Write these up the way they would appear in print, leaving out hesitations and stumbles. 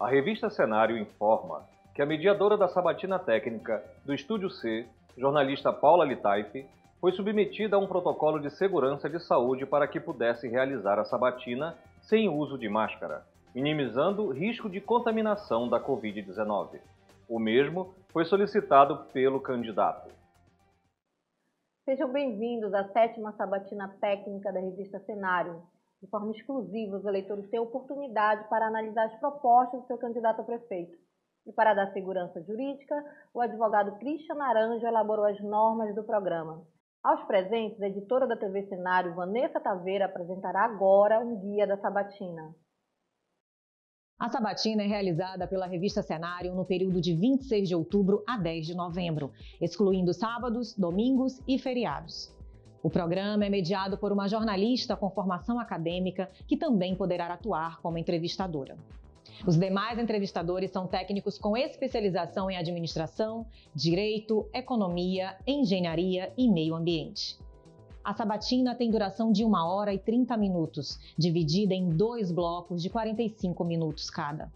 A revista Cenário informa que a mediadora da sabatina técnica do Estúdio C, jornalista Paula Litaif, foi submetida a um protocolo de segurança de saúde para que pudesse realizar a sabatina sem uso de máscara, minimizando risco de contaminação da Covid-19. O mesmo foi solicitado pelo candidato. Sejam bem-vindos à 7ª sabatina técnica da revista Cenário. De forma exclusiva, os eleitores têm oportunidade para analisar as propostas do seu candidato a prefeito. E para dar segurança jurídica, o advogado Christian Naranjo elaborou as normas do programa. Aos presentes, a editora da TV Cenário, Vanessa Taveira, apresentará agora um guia da sabatina. A sabatina é realizada pela revista Cenário no período de 26 de outubro a 10 de novembro, excluindo sábados, domingos e feriados. O programa é mediado por uma jornalista com formação acadêmica que também poderá atuar como entrevistadora. Os demais entrevistadores são técnicos com especialização em administração, direito, economia, engenharia e meio ambiente. A sabatina tem duração de 1 hora e 30 minutos, dividida em 2 blocos de 45 minutos cada.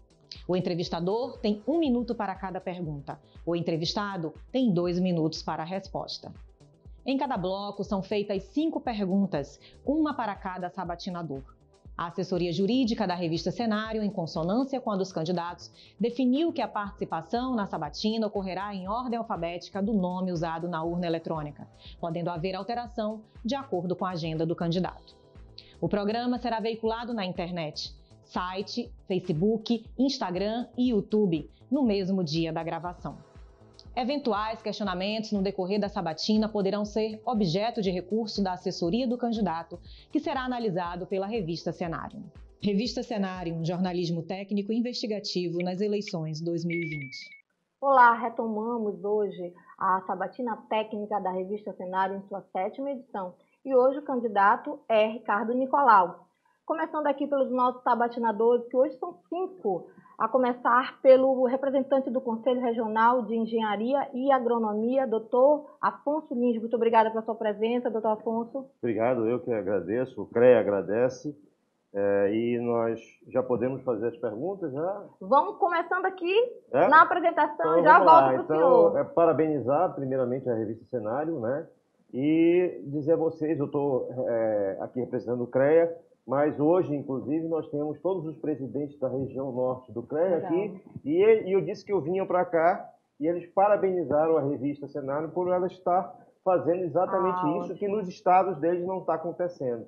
O entrevistador tem 1 minuto para cada pergunta. O entrevistado tem 2 minutos para a resposta. Em cada bloco são feitas 5 perguntas, uma para cada sabatinador. A assessoria jurídica da revista Cenário, em consonância com a dos candidatos, definiu que a participação na sabatina ocorrerá em ordem alfabética do nome usado na urna eletrônica, podendo haver alteração de acordo com a agenda do candidato. O programa será veiculado na internet, site, Facebook, Instagram e YouTube, no mesmo dia da gravação. Eventuais questionamentos no decorrer da sabatina poderão ser objeto de recurso da assessoria do candidato, que será analisado pela revista Cenário. Revista Cenário, um jornalismo técnico e investigativo nas eleições 2020. Olá, retomamos hoje a sabatina técnica da revista Cenário em sua 7ª edição. E hoje o candidato é Ricardo Nicolau. Começando aqui pelos nossos sabatinadores, que hoje são 5, a começar pelo representante do Conselho Regional de Engenharia e Agronomia, doutor Afonso Lins. Muito obrigada pela sua presença, doutor Afonso. Obrigado, eu que agradeço, o CREA agradece, e nós já podemos fazer as perguntas, já? Vamos começando aqui na apresentação, então, já volto para o senhor. Parabenizar primeiramente a revista Cenário, né? E dizer a vocês, eu estou aqui representando o CREA, mas hoje, inclusive, nós temos todos os presidentes da região norte do CREA aqui, e eu disse que eu vinha para cá, e eles parabenizaram a revista Cenário por ela estar fazendo exatamente isso que nos estados deles não está acontecendo.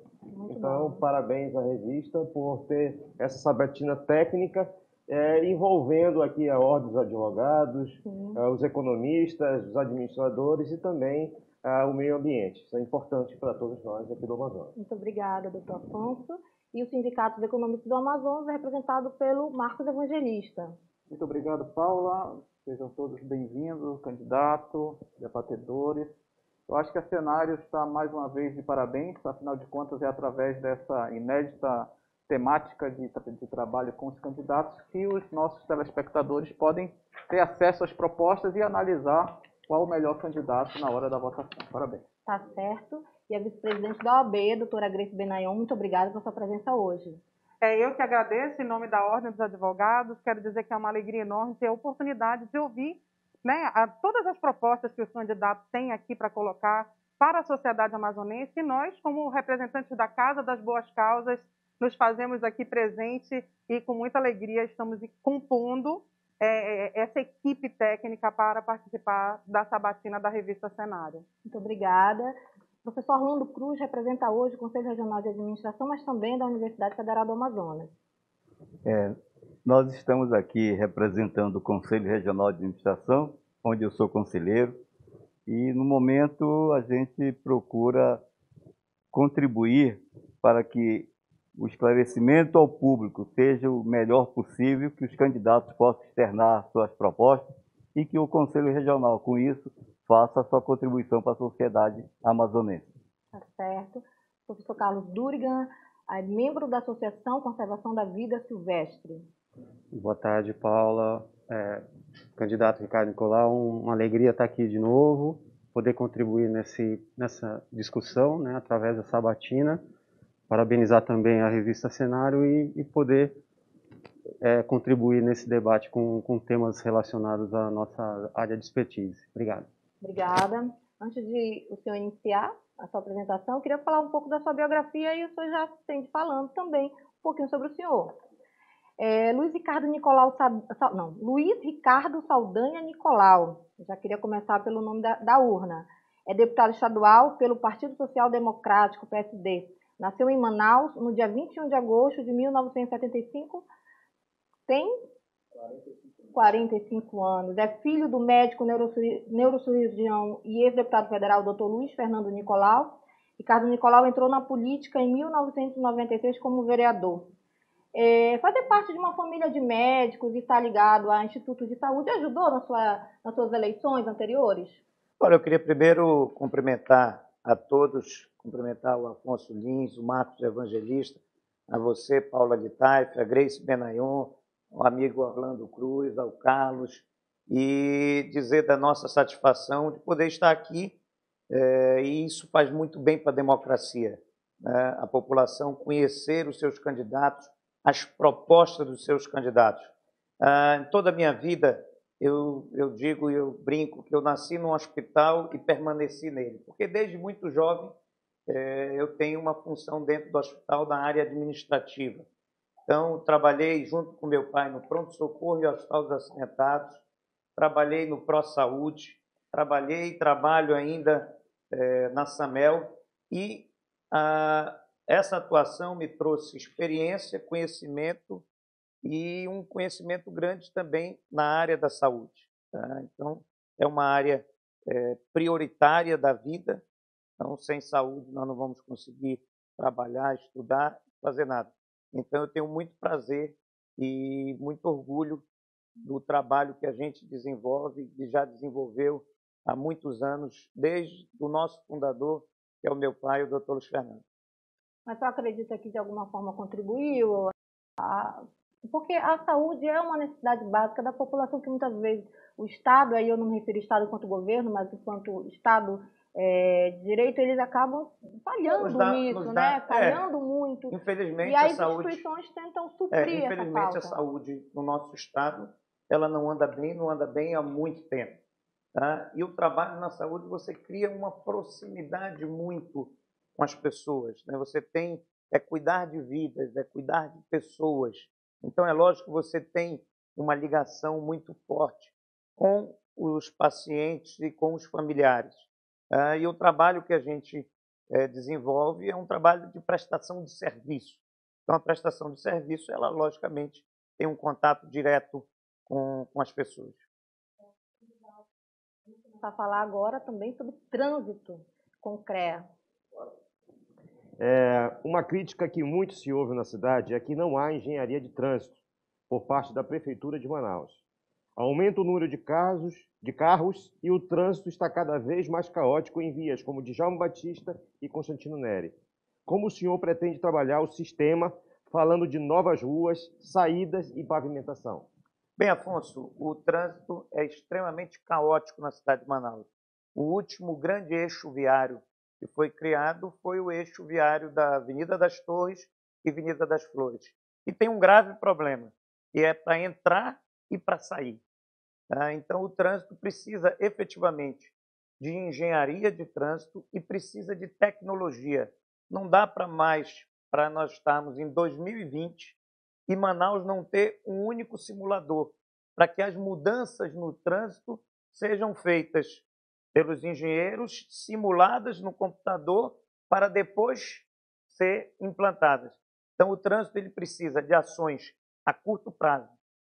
Então, parabéns à revista por ter essa sabatina técnica, envolvendo aqui a ordem dos advogados, os economistas, os administradores e também o meio ambiente. Isso é importante para todos nós aqui do Amazonas. Muito obrigada, doutor Afonso. E o Sindicato dos Economistas do Amazonas é representado pelo Marcos Evangelista. Muito obrigado, Paula. Sejam todos bem-vindos, candidato, debatedores. Eu acho que a Cenário está mais uma vez de parabéns, afinal de contas é através dessa inédita temática de trabalho com os candidatos que os nossos telespectadores podem ter acesso às propostas e analisar qual o melhor candidato na hora da votação. Parabéns. Tá certo. E a vice-presidente da OAB, doutora Grace Benayon, muito obrigada pela sua presença hoje. Eu que agradeço, em nome da Ordem dos Advogados, quero dizer que é uma alegria enorme ter a oportunidade de ouvir, né, todas as propostas que os candidatos têm aqui para colocar para a sociedade amazonense, e nós, como representantes da Casa das Boas Causas, nos fazemos aqui presente e com muita alegria estamos compondo essa equipe técnica para participar da sabatina da revista Cenário. Muito obrigada. O professor Orlando Cruz representa hoje o Conselho Regional de Administração, mas também da Universidade Federal do Amazonas. Nós estamos aqui representando o Conselho Regional de Administração, onde eu sou conselheiro, e no momento a gente procura contribuir para que o esclarecimento ao público seja o melhor possível, que os candidatos possam externar suas propostas e que o Conselho Regional, com isso, faça a sua contribuição para a sociedade amazonense. Tá certo. O professor Carlos Durigan, membro da Associação Conservação da Vida Silvestre. Boa tarde, Paula. Candidato Ricardo Nicolau, uma alegria estar aqui de novo, poder contribuir nessa discussão, né, através da sabatina. Parabenizar também a revista Cenário e poder contribuir nesse debate com temas relacionados à nossa área de expertise. Obrigado. Obrigada. Antes de o senhor iniciar a sua apresentação, eu queria falar um pouco da sua biografia e o senhor já tem falando também um pouquinho sobre o senhor. Luiz Ricardo Saldanha Nicolau. Já queria começar pelo nome da urna. É deputado estadual pelo Partido Social Democrático, PSD. Nasceu em Manaus no dia 21 de agosto de 1975. Tem 45 anos. É filho do médico neurocirurgião e ex-deputado federal Dr. Luiz Fernando Nicolau. Ricardo Nicolau entrou na política em 1996 como vereador. Fazer parte de uma família de médicos e estar ligado a institutos de saúde ajudou nas suas eleições anteriores? Olha, eu queria primeiro cumprimentar a todos, cumprimentar o Afonso Lins, o Marcos Evangelista, a você, Paula Litaif, a Grace Benayon, o amigo Orlando Cruz, ao Carlos, e dizer da nossa satisfação de poder estar aqui, e isso faz muito bem para a democracia, né? A população conhecer os seus candidatos, as propostas dos seus candidatos. Em toda a minha vida, eu digo e eu brinco que eu nasci num hospital e permaneci nele, porque desde muito jovem eu tenho uma função dentro do hospital na área administrativa. Então, trabalhei junto com meu pai no pronto-socorro e hospital dos acidentados, trabalhei no Pró-Saúde, trabalho ainda na SAMEL, e essa atuação me trouxe experiência, conhecimento e um conhecimento grande também na área da saúde. Tá? Então, é uma área prioritária da vida. Então, sem saúde, nós não vamos conseguir trabalhar, estudar, fazer nada. Então, eu tenho muito prazer e muito orgulho do trabalho que a gente desenvolve e já desenvolveu há muitos anos, desde o nosso fundador, que é o meu pai, o Dr. Luiz Fernando. Mas você acredita que de alguma forma contribuiu? Porque a saúde é uma necessidade básica da população que muitas vezes o Estado, aí eu não me refiro ao Estado enquanto governo, mas enquanto Estado de direito, eles acabam falhando nisso, né? Falhando muito. Infelizmente, e aí a saúde, as instituições tentam suprir essa falta. Infelizmente, a saúde no nosso Estado, ela não anda bem há muito tempo. Tá? E o trabalho na saúde, você cria uma proximidade muito com as pessoas, né? Você tem, cuidar de vidas, cuidar de pessoas. Então, é lógico que você tem uma ligação muito forte com os pacientes e com os familiares. E o trabalho que a gente desenvolve é um trabalho de prestação de serviço. Então, a prestação de serviço, ela, logicamente, tem um contato direto com as pessoas. Vamos começar a falar agora também sobre trânsito com o CREA. Uma crítica que muito se ouve na cidade é que não há engenharia de trânsito por parte da Prefeitura de Manaus. Aumenta o número de carros e o trânsito está cada vez mais caótico em vias como Djalma Batista e Constantino Neri. Como o senhor pretende trabalhar o sistema falando de novas ruas, saídas e pavimentação? Bem, Afonso, o trânsito é extremamente caótico na cidade de Manaus. O último grande eixo viário que foi criado foi o eixo viário da Avenida das Torres e Avenida das Flores. E tem um grave problema, que é para entrar e para sair. Então, o trânsito precisa efetivamente de engenharia de trânsito e precisa de tecnologia. Não dá para nós estarmos em 2020 e Manaus não ter um único simulador, para que as mudanças no trânsito sejam feitas pelos engenheiros, simuladas no computador, para depois ser implantadas. Então, o trânsito ele precisa de ações a curto prazo.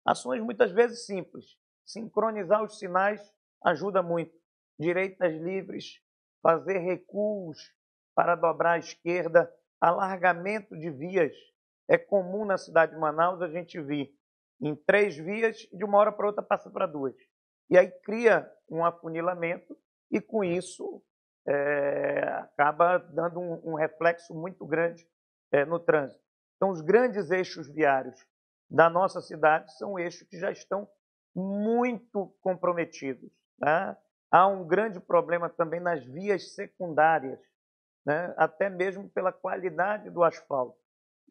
Ações muitas vezes simples. Sincronizar os sinais ajuda muito. Direitas livres, fazer recuos para dobrar à esquerda, alargamento de vias. É comum na cidade de Manaus a gente vir em 3 vias e de uma hora para outra passa para 2. E aí cria um afunilamento e com isso acaba dando um reflexo muito grande no trânsito. Então, os grandes eixos viários da nossa cidade são eixos que já estão muito comprometidos. Né? Há um grande problema também nas vias secundárias, né? Até mesmo pela qualidade do asfalto.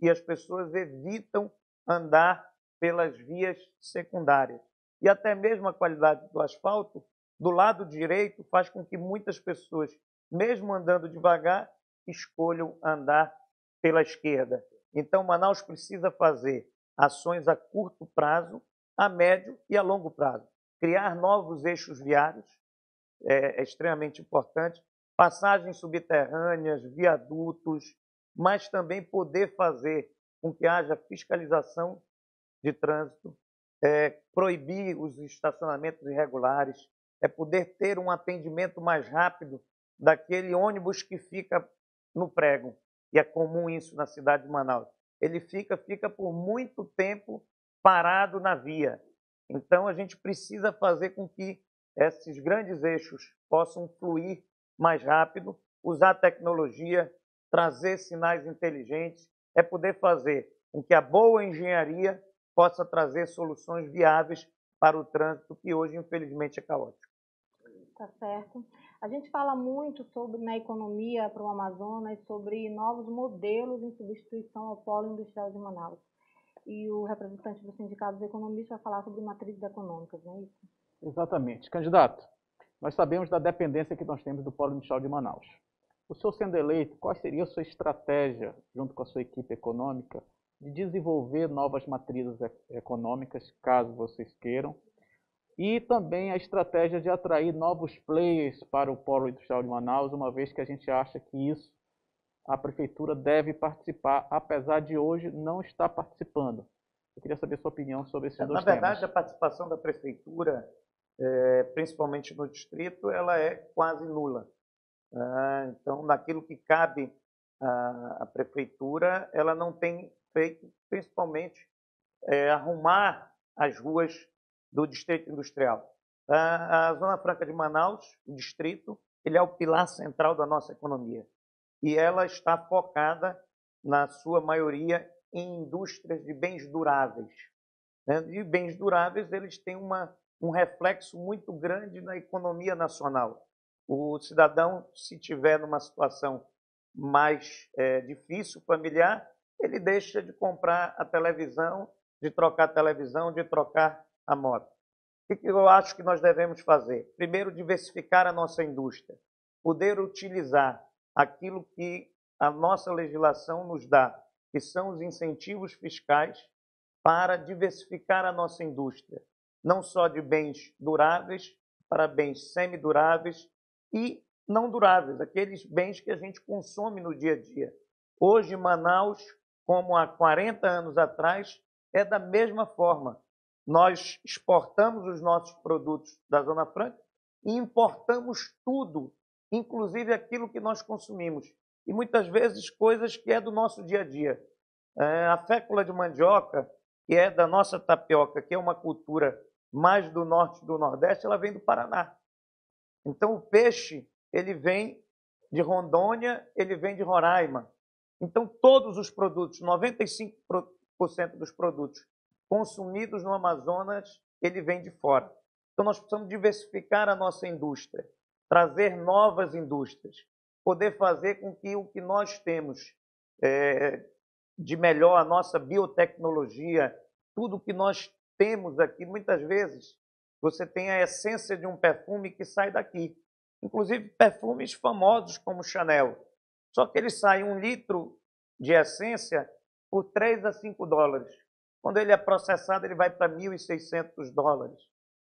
E as pessoas evitam andar pelas vias secundárias. E até mesmo a qualidade do asfalto, do lado direito, faz com que muitas pessoas, mesmo andando devagar, escolham andar pela esquerda. Então, Manaus precisa fazer ações a curto prazo, a médio e a longo prazo. Criar novos eixos viários é extremamente importante, passagens subterrâneas, viadutos, mas também poder fazer com que haja fiscalização de trânsito, proibir os estacionamentos irregulares, poder ter um atendimento mais rápido daquele ônibus que fica no prego. E é comum isso na cidade de Manaus. Ele fica por muito tempo parado na via. Então, a gente precisa fazer com que esses grandes eixos possam fluir mais rápido, usar tecnologia, trazer sinais inteligentes, poder fazer com que a boa engenharia possa trazer soluções viáveis para o trânsito, que hoje, infelizmente, é caótico. Tá certo. A gente fala muito sobre, na economia para o Amazonas, sobre novos modelos em substituição ao polo industrial de Manaus. E o representante do Sindicato dos Economistas vai falar sobre matrizes econômicas, não é isso? Exatamente. Candidato, nós sabemos da dependência que nós temos do polo industrial de Manaus. O senhor sendo eleito, qual seria a sua estratégia, junto com a sua equipe econômica, de desenvolver novas matrizes econômicas, caso vocês queiram, e também a estratégia de atrair novos players para o polo industrial de Manaus, uma vez que a gente acha que isso a prefeitura deve participar, apesar de hoje não estar participando. Eu queria saber a sua opinião sobre esses dois temas. Na verdade, a participação da prefeitura, principalmente no distrito, ela é quase nula. Então, naquilo que cabe à prefeitura, ela não tem feito, principalmente, arrumar as ruas do distrito industrial. A Zona Franca de Manaus, o distrito, ele é o pilar central da nossa economia. E ela está focada, na sua maioria, em indústrias de bens duráveis. E bens duráveis, eles têm um reflexo muito grande na economia nacional. O cidadão, se tiver numa situação mais difícil, familiar, ele deixa de comprar a televisão, de trocar a televisão, de trocar a moto. O que eu acho que nós devemos fazer? Primeiro, diversificar a nossa indústria, poder utilizar aquilo que a nossa legislação nos dá, que são os incentivos fiscais, para diversificar a nossa indústria, não só de bens duráveis, para bens semiduráveis e não duráveis, aqueles bens que a gente consome no dia a dia. Hoje, Manaus, como há 40 anos atrás, é da mesma forma. Nós exportamos os nossos produtos da Zona Franca e importamos tudo, inclusive aquilo que nós consumimos. E muitas vezes coisas que é do nosso dia a dia. A fécula de mandioca, que é da nossa tapioca, que é uma cultura mais do norte e do nordeste, ela vem do Paraná. Então o peixe, ele vem de Rondônia, ele vem de Roraima. Então todos os produtos, 95% dos produtos consumidos no Amazonas, ele vem de fora. Então nós precisamos diversificar a nossa indústria, trazer novas indústrias, poder fazer com que o que nós temos de melhor, a nossa biotecnologia, tudo que nós temos aqui, muitas vezes você tem a essência de um perfume que sai daqui. Inclusive perfumes famosos como Chanel. Só que ele sai 1 litro de essência por 3 a 5 dólares. Quando ele é processado, ele vai para 1.600 dólares.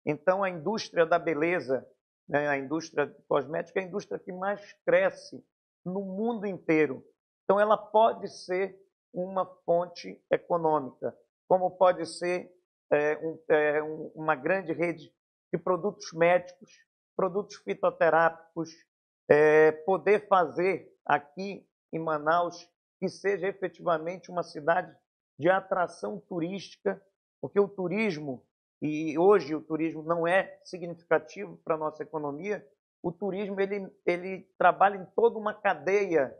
Então, a indústria da beleza, a indústria cosmética, é a indústria que mais cresce no mundo inteiro. Então, ela pode ser uma fonte econômica, como pode ser uma grande rede de produtos médicos, produtos fitoterápicos, poder fazer aqui em Manaus que seja efetivamente uma cidade de atração turística, porque o turismo, e hoje o turismo não é significativo para a nossa economia, o turismo ele trabalha em toda uma cadeia,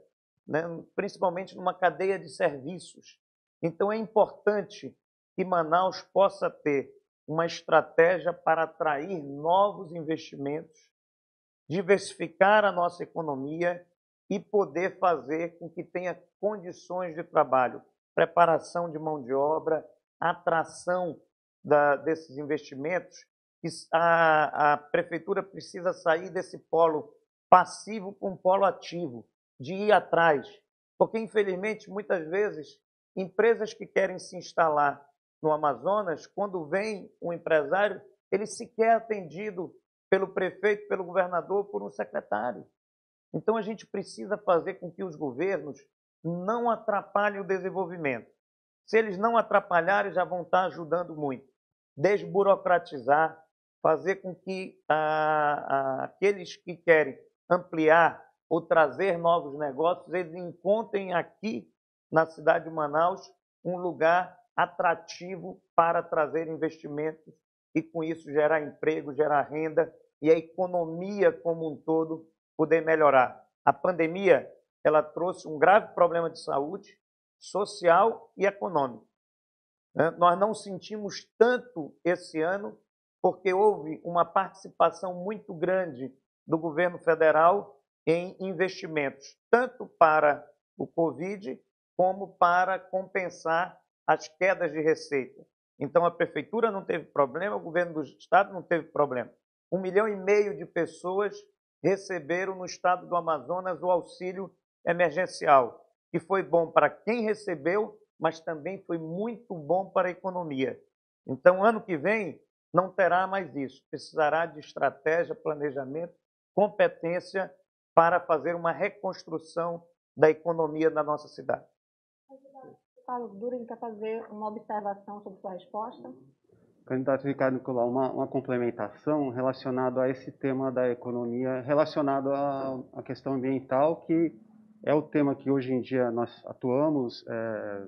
né, principalmente numa cadeia de serviços. Então é importante que Manaus possa ter uma estratégia para atrair novos investimentos, diversificar a nossa economia e poder fazer com que tenha condições de trabalho, preparação de mão de obra, atração desses investimentos, a prefeitura precisa sair desse polo passivo para um polo ativo, de ir atrás. Porque, infelizmente, muitas vezes, empresas que querem se instalar no Amazonas, quando vem um empresário, ele sequer é atendido pelo prefeito, pelo governador, por um secretário. Então, a gente precisa fazer com que os governos não atrapalhem o desenvolvimento. Se eles não atrapalharem, já vão estar ajudando muito. Desburocratizar, fazer com que aqueles que querem ampliar ou trazer novos negócios, eles encontrem aqui na cidade de Manaus um lugar atrativo para trazer investimentos e, com isso, gerar emprego, gerar renda e a economia como um todo poder melhorar. A pandemia, ela trouxe um grave problema de saúde, social e econômico. Nós não sentimos tanto esse ano porque houve uma participação muito grande do governo federal em investimentos, tanto para o Covid como para compensar as quedas de receita. Então, a prefeitura não teve problema, o governo do estado não teve problema. 1,5 milhão de pessoas receberam no estado do Amazonas o auxílio emergencial, que foi bom para quem recebeu, mas também foi muito bom para a economia. Então, ano que vem, não terá mais isso. Precisará de estratégia, planejamento, competência para fazer uma reconstrução da economia da nossa cidade. Carlos Durin quer fazer uma observação sobre sua resposta? Candidato Ricardo Nicolau, uma complementação relacionada a esse tema da economia, relacionado à questão ambiental, que é o tema que hoje em dia nós atuamos,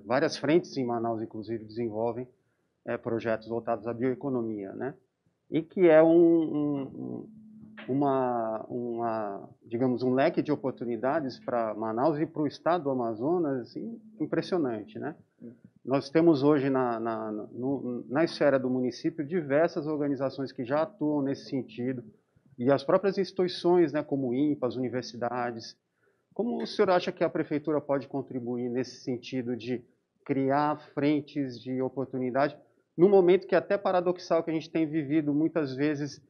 várias frentes em Manaus, inclusive, desenvolvem projetos voltados à bioeconomia, né? E que é digamos, um leque de oportunidades para Manaus e para o estado do Amazonas impressionante, né? Nós temos hoje na esfera do município diversas organizações que já atuam nesse sentido e as próprias instituições, né, como o INPA, as universidades. Como o senhor acha que a prefeitura pode contribuir nesse sentido de criar frentes de oportunidade, num momento que é até paradoxal que a gente tem vivido muitas vezes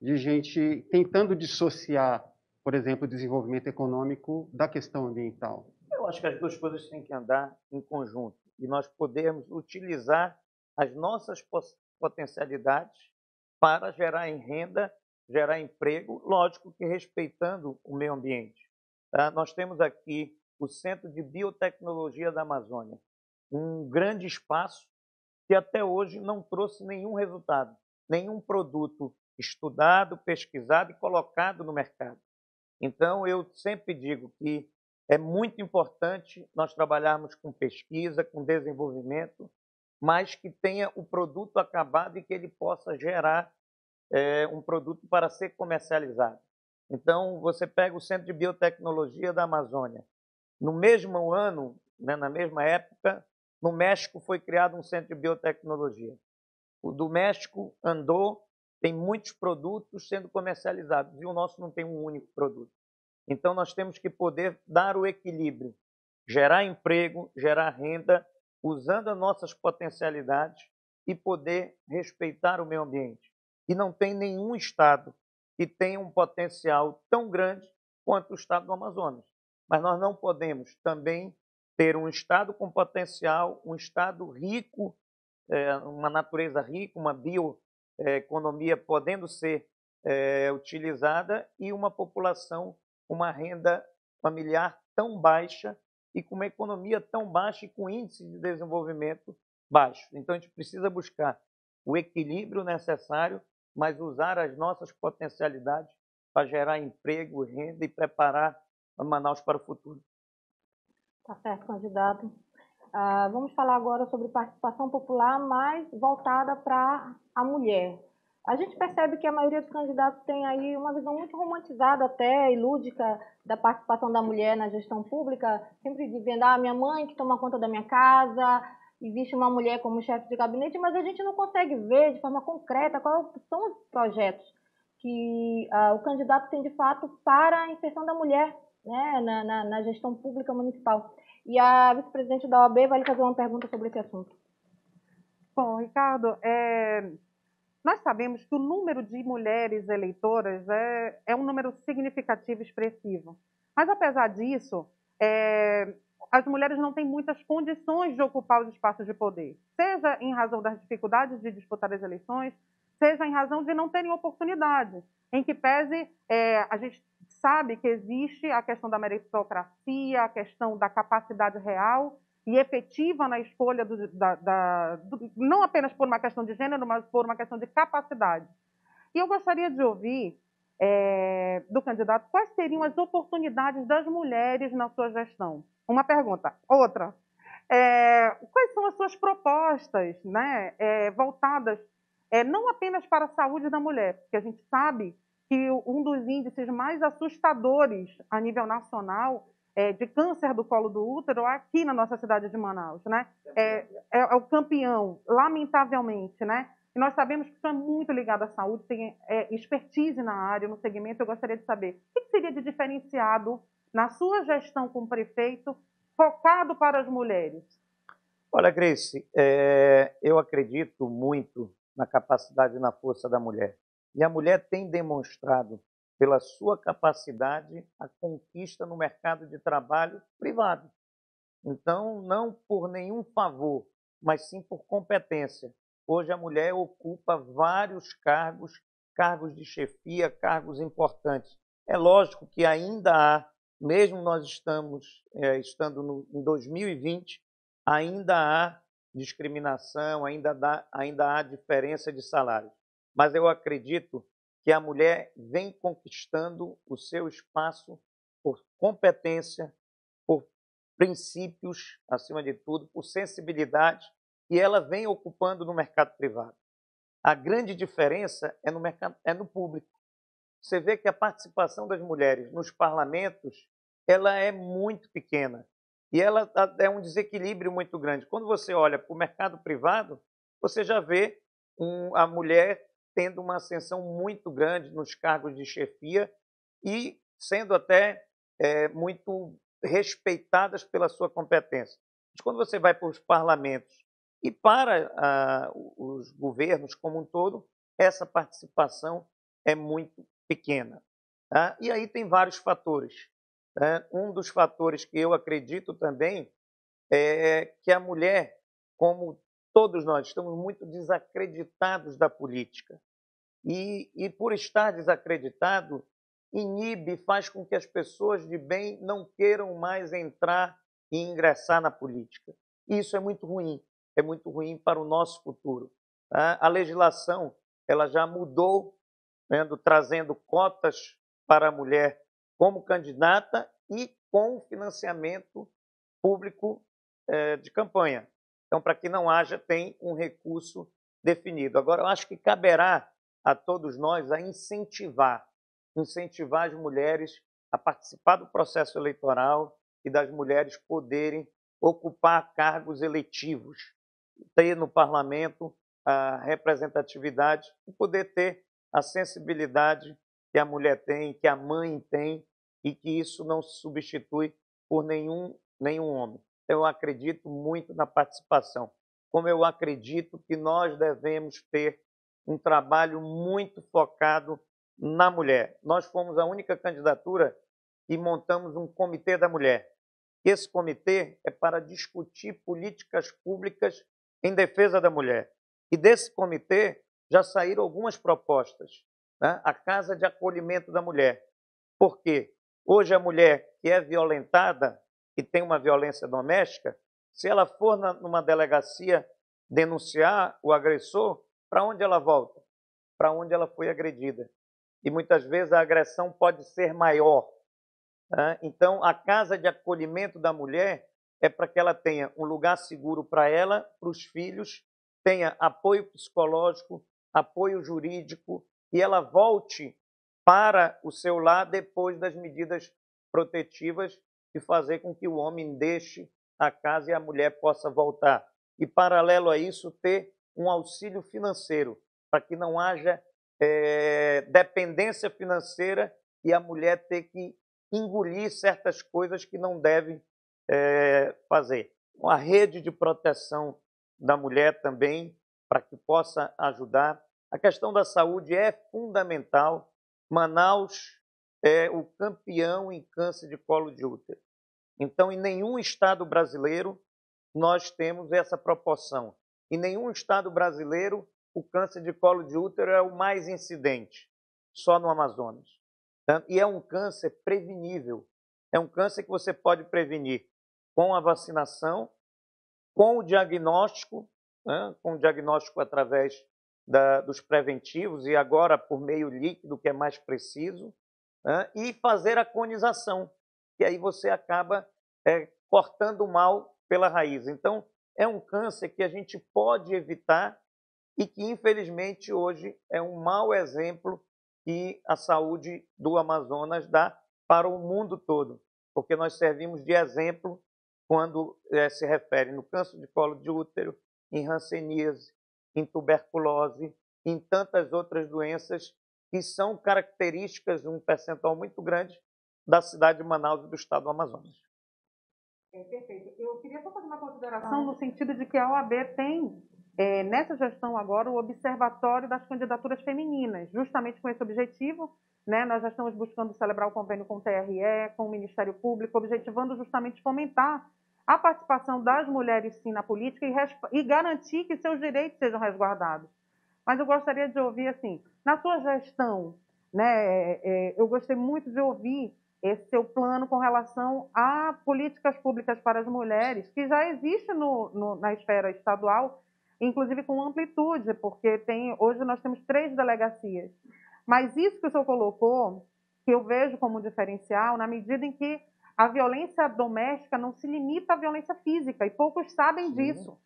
de gente tentando dissociar, por exemplo, o desenvolvimento econômico da questão ambiental? Eu acho que as duas coisas têm que andar em conjunto e nós podemos utilizar as nossas potencialidades para gerar renda, gerar emprego, lógico que respeitando o meio ambiente. Tá? Nós temos aqui o Centro de Biotecnologia da Amazônia, um grande espaço que até hoje não trouxe nenhum resultado, nenhum produto estudado, pesquisado e colocado no mercado. Então, eu sempre digo que é muito importante nós trabalharmos com pesquisa, com desenvolvimento, mas que tenha o produto acabado e que ele possa gerar um produto para ser comercializado. Então, você pega o Centro de Biotecnologia da Amazônia. No mesmo ano, né, na mesma época, no México foi criado um Centro de Biotecnologia. O do México andou, tem muitos produtos sendo comercializados e o nosso não tem um único produto. Então, nós temos que poder dar o equilíbrio, gerar emprego, gerar renda, usando as nossas potencialidades e poder respeitar o meio ambiente. E não tem nenhum estado que tenha um potencial tão grande quanto o estado do Amazonas. Mas nós não podemos também ter um estado com potencial, um estado rico, uma natureza rica, uma bioeconomia podendo ser utilizada e uma população, uma renda familiar tão baixa e com uma economia tão baixa e com índice de desenvolvimento baixo. Então, a gente precisa buscar o equilíbrio necessário, mas usar as nossas potencialidades para gerar emprego, renda e preparar a Manaus para o futuro. Tá certo, candidato. Vamos falar agora sobre participação popular, mais voltada para a mulher. A gente percebe que a maioria dos candidatos tem aí uma visão muito romantizada até e lúdica da participação da mulher na gestão pública, sempre dizendo, minha mãe que toma conta da minha casa, existe uma mulher como chefe de gabinete, mas a gente não consegue ver de forma concreta quais são os projetos que o candidato tem de fato para a inserção da mulher, né, na gestão pública municipal. E a vice-presidente da OAB vai lhe fazer uma pergunta sobre esse assunto. Bom, Ricardo, nós sabemos que o número de mulheres eleitoras é um número significativo e expressivo. Mas, apesar disso, as mulheres não têm muitas condições de ocupar os espaços de poder, seja em razão das dificuldades de disputar as eleições, seja em razão de não terem oportunidade, em que pese a gente sabe que existe a questão da meritocracia, a questão da capacidade real e efetiva na escolha, não apenas por uma questão de gênero, mas por uma questão de capacidade. E eu gostaria de ouvir do candidato quais seriam as oportunidades das mulheres na sua gestão. Uma pergunta. Outra, quais são as suas propostas, né, voltadas não apenas para a saúde da mulher, porque a gente sabe que um dos índices mais assustadores a nível nacional de câncer do colo do útero é aqui na nossa cidade de Manaus, né? É o campeão, lamentavelmente, né? E nós sabemos que isso é muito ligado à saúde, tem expertise na área, no segmento. Eu gostaria de saber o que seria de diferenciado na sua gestão como prefeito, focado para as mulheres? Olha, Grace, eu acredito muito na capacidade e na força da mulher. E a mulher tem demonstrado, pela sua capacidade, a conquista no mercado de trabalho privado. Então, não por nenhum favor, mas sim por competência. Hoje a mulher ocupa vários cargos, cargos de chefia, cargos importantes. É lógico que ainda há, mesmo nós estando em 2020, ainda há discriminação, ainda há diferença de salário. Mas eu acredito que a mulher vem conquistando o seu espaço por competência, por princípios, acima de tudo, por sensibilidade, e ela vem ocupando no mercado privado. A grande diferença é no público. Você vê que a participação das mulheres nos parlamentos, ela é muito pequena. E ela é um desequilíbrio muito grande. Quando você olha para o mercado privado, você já vê a mulher tendo uma ascensão muito grande nos cargos de chefia e sendo até muito respeitadas pela sua competência. Mas quando você vai para os parlamentos e para os governos como um todo, essa participação é muito pequena. Tá? E aí tem vários fatores. Um dos fatores que eu acredito também é que a mulher, como todos nós, estamos muito desacreditados da política. E por estar desacreditado, inibe, faz com que as pessoas de bem não queiram mais entrar e ingressar na política. E isso é muito ruim para o nosso futuro. Tá? A legislação ela já mudou, trazendo cotas para a mulher como candidata e com financiamento público de campanha. Então, para que não haja, tem um recurso definido. Agora, eu acho que caberá a todos nós a incentivar as mulheres a participar do processo eleitoral e das mulheres poderem ocupar cargos eletivos, ter no parlamento a representatividade e poder ter a sensibilidade que a mulher tem, que a mãe tem, e que isso não se substitui por nenhum homem. Eu acredito muito na participação, como eu acredito que nós devemos ter um trabalho muito focado na mulher. Nós fomos a única candidatura e montamos um comitê da mulher. Esse comitê é para discutir políticas públicas em defesa da mulher. E desse comitê já saíram algumas propostas. Né? A Casa de Acolhimento da Mulher. Por quê? Hoje a mulher que é violentada, que tem uma violência doméstica, se ela for numa delegacia denunciar o agressor, para onde ela volta? Para onde ela foi agredida. E muitas vezes a agressão pode ser maior. Né? Então, a Casa de Acolhimento da Mulher é para que ela tenha um lugar seguro para ela, para os filhos, tenha apoio psicológico, apoio jurídico, e ela volte para o seu lar depois das medidas protetivas e fazer com que o homem deixe a casa e a mulher possa voltar. E, paralelo a isso, ter um auxílio financeiro, para que não haja dependência financeira e a mulher ter que engolir certas coisas que não deve fazer. A rede de proteção da mulher também para que possa ajudar. A questão da saúde é fundamental. Manaus é o campeão em câncer de colo de útero. Então, em nenhum estado brasileiro nós temos essa proporção. Em nenhum estado brasileiro o câncer de colo de útero é o mais incidente, só no Amazonas. E é um câncer prevenível. É um câncer que você pode prevenir com a vacinação, com o diagnóstico, com o diagnóstico através dos preventivos e agora por meio líquido, que é mais preciso, e fazer a conização, que aí você acaba cortando o mal pela raiz. Então, é um câncer que a gente pode evitar e que, infelizmente, hoje é um mau exemplo que a saúde do Amazonas dá para o mundo todo, porque nós servimos de exemplo quando se refere no câncer de colo de útero, em hanseníase, em tuberculose, em tantas outras doenças que são características, um percentual muito grande, da cidade de Manaus e do estado do Amazonas. Perfeito. Eu queria só fazer uma consideração no sentido de que a OAB tem, nessa gestão agora, o Observatório das Candidaturas Femininas, justamente com esse objetivo. Nós já estamos buscando celebrar o convênio com o TRE, com o Ministério Público, objetivando justamente fomentar a participação das mulheres, sim, na política e garantir que seus direitos sejam resguardados. Mas eu gostaria de ouvir, assim, na sua gestão, eu gostei muito de ouvir esse seu plano com relação a políticas públicas para as mulheres, que já existe na esfera estadual, inclusive com amplitude, porque hoje nós temos 3 delegacias. Mas isso que o senhor colocou, que eu vejo como diferencial, na medida em que a violência doméstica não se limita à violência física, e poucos sabem disso.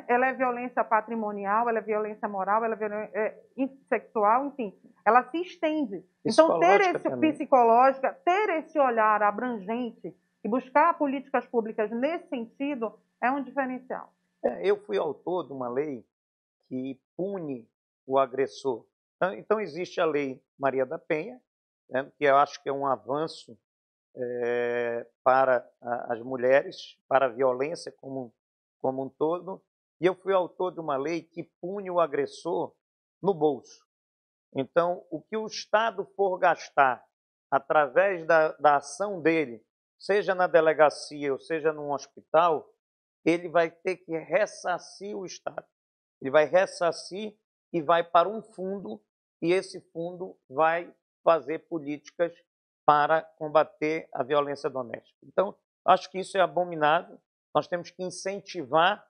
Ela é violência patrimonial, ela é violência moral, ela é violência sexual, enfim, ela se estende. Então, ter esse psicológica, ter esse olhar abrangente e buscar políticas públicas nesse sentido é um diferencial. Eu fui autor de uma lei que pune o agressor. Então, existe a Lei Maria da Penha, que eu acho que é um avanço para as mulheres, para a violência como um todo, e eu fui autor de uma lei que pune o agressor no bolso. Então, o que o Estado for gastar através da ação dele, seja na delegacia ou seja num hospital, ele vai ter que ressarcir o Estado. Ele vai ressarcir e vai para um fundo, e esse fundo vai fazer políticas para combater a violência doméstica. Então, acho que isso é abominável. Nós temos que incentivar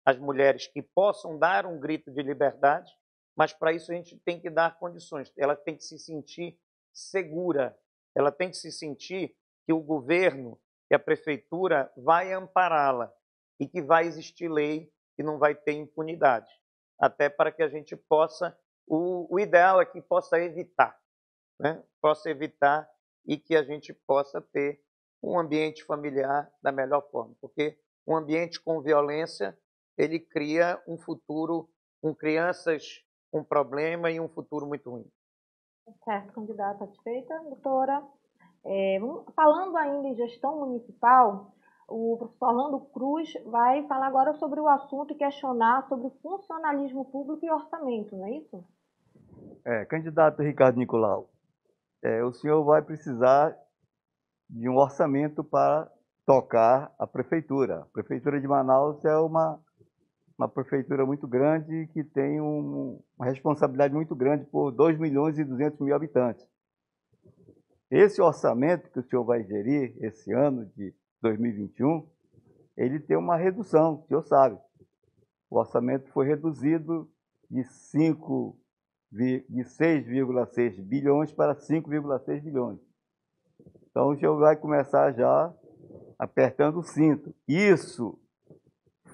as mulheres que possam dar um grito de liberdade, mas para isso a gente tem que dar condições. Ela tem que se sentir segura, ela tem que se sentir que o governo, que a prefeitura vai ampará-la e que vai existir lei e não vai ter impunidade. Até para que a gente possa, o ideal é que possa evitar, possa evitar e que a gente possa ter um ambiente familiar da melhor forma, porque um ambiente com violência, ele cria um futuro com crianças com problema e um futuro muito ruim. Certo, candidata satisfeita, doutora. Falando ainda em gestão municipal, o professor Orlando Cruz vai falar agora sobre o assunto e questionar sobre funcionalismo público e orçamento, não é isso? Candidato Ricardo Nicolau, o senhor vai precisar de um orçamento para tocar a prefeitura. A prefeitura de Manaus é uma prefeitura muito grande que tem uma responsabilidade muito grande por 2.200.000 habitantes. Esse orçamento que o senhor vai gerir esse ano de 2021, ele tem uma redução, o senhor sabe. O orçamento foi reduzido de 6,6 bilhões para 5,6 bilhões. Então, o senhor vai começar já apertando o cinto. Isso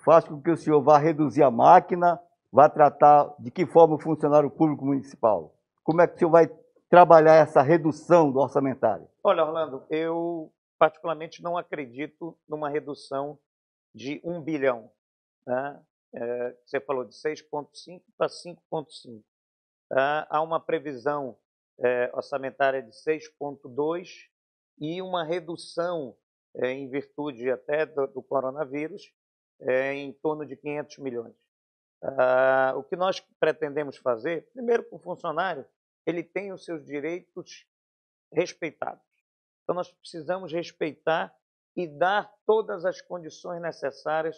faz com que o senhor vá reduzir a máquina, vá tratar de que forma o funcionário público municipal. Como é que o senhor vai trabalhar essa redução do orçamentário? Olha, Orlando, eu particularmente não acredito numa redução de 1 bilhão. Você falou de 6,5 para 5,5. Há uma previsão orçamentária de 6,2 e uma redução em virtude até do coronavírus em torno de 500 milhões. O que nós pretendemos fazer, primeiro, que o funcionário ele tem os seus direitos respeitados. Então, nós precisamos respeitar e dar todas as condições necessárias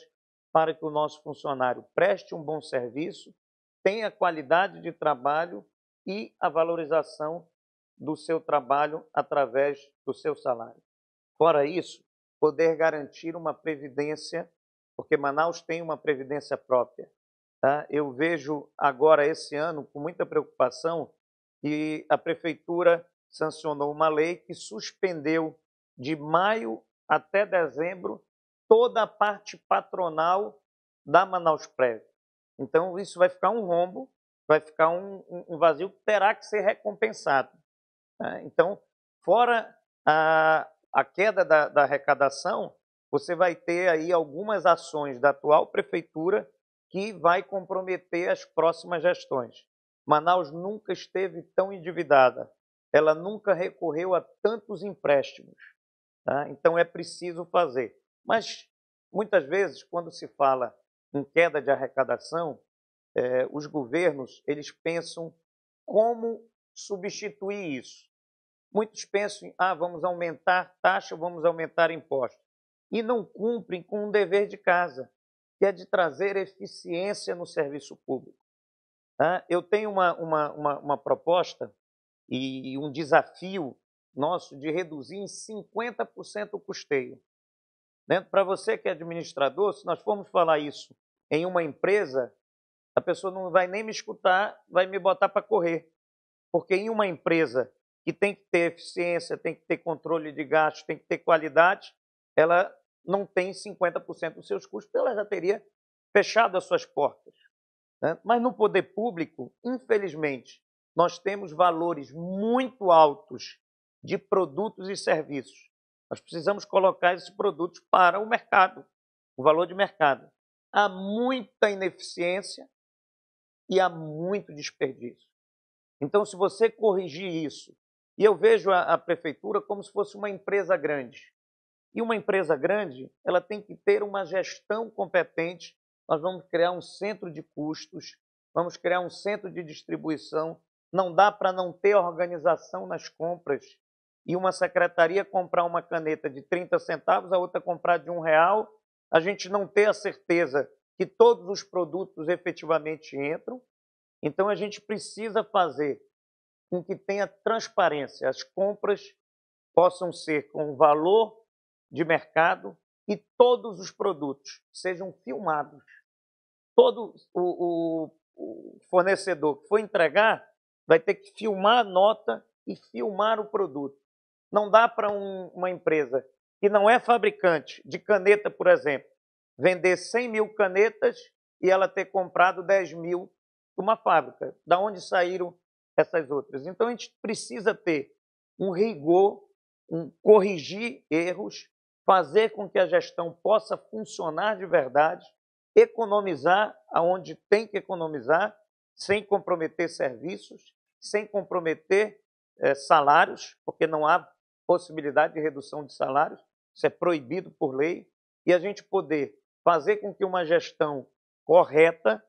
para que o nosso funcionário preste um bom serviço, tenha qualidade de trabalho e a valorização do seu trabalho através do seu salário. Fora isso, poder garantir uma previdência, porque Manaus tem uma previdência própria. Tá? Eu vejo agora, esse ano, com muita preocupação, que a Prefeitura sancionou uma lei que suspendeu de maio até dezembro toda a parte patronal da Manausprev. Então, isso vai ficar um rombo, vai ficar um vazio que terá que ser recompensado. Tá? Então, fora a queda da arrecadação, você vai ter aí algumas ações da atual Prefeitura que vai comprometer as próximas gestões. Manaus nunca esteve tão endividada, ela nunca recorreu a tantos empréstimos. Tá? Então, é preciso fazer. Mas, muitas vezes, quando se fala em queda de arrecadação, os governos eles pensam como substituir isso. Muitos pensam em, vamos aumentar taxa, vamos aumentar impostos. E não cumprem com um dever de casa, que é de trazer eficiência no serviço público. Tá? Eu tenho uma proposta e um desafio nosso de reduzir em 50% o custeio. Para você que é administrador, se nós formos falar isso em uma empresa, a pessoa não vai nem me escutar, vai me botar para correr. Porque em uma empresa que tem que ter eficiência, tem que ter controle de gastos, tem que ter qualidade, ela não tem 50% dos seus custos, ela já teria fechado as suas portas. Né? Mas no poder público, infelizmente, nós temos valores muito altos de produtos e serviços. Nós precisamos colocar esses produtos para o mercado, o valor de mercado. Há muita ineficiência e há muito desperdício. Então, se você corrigir isso, e eu vejo a prefeitura como se fosse uma empresa grande. E uma empresa grande, ela tem que ter uma gestão competente. Nós vamos criar um centro de custos, vamos criar um centro de distribuição. Não dá para não ter organização nas compras e uma secretaria comprar uma caneta de 30 centavos, a outra comprar de R$1, a gente não ter a certeza que todos os produtos efetivamente entram. Então, a gente precisa fazer com que tenha transparência, as compras possam ser com valor de mercado e todos os produtos sejam filmados. Todo o fornecedor que for entregar vai ter que filmar a nota e filmar o produto. Não dá para uma empresa que não é fabricante de caneta, por exemplo, vender 100 mil canetas e ela ter comprado 10 mil de uma fábrica. Da onde saíram essas outras? Então, a gente precisa ter um rigor, corrigir erros, fazer com que a gestão possa funcionar de verdade, economizar aonde tem que economizar, sem comprometer serviços, sem comprometer salários, porque não há possibilidade de redução de salários, isso é proibido por lei, e a gente poder fazer com que uma gestão correta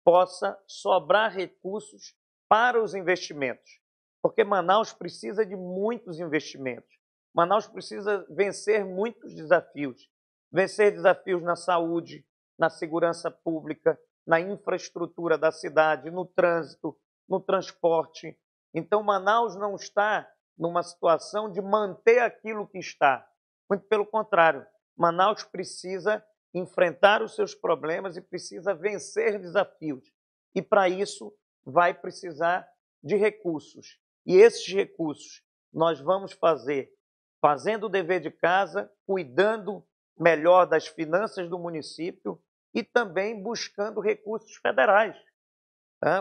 possa sobrar recursos para os investimentos, porque Manaus precisa de muitos investimentos. Manaus precisa vencer muitos desafios, vencer desafios na saúde, na segurança pública, na infraestrutura da cidade, no trânsito, no transporte. Então, Manaus não está numa situação de manter aquilo que está. Muito pelo contrário, Manaus precisa enfrentar os seus problemas e precisa vencer desafios. E, para isso, vai precisar de recursos. E esses recursos nós vamos fazer fazendo o dever de casa, cuidando melhor das finanças do município e também buscando recursos federais.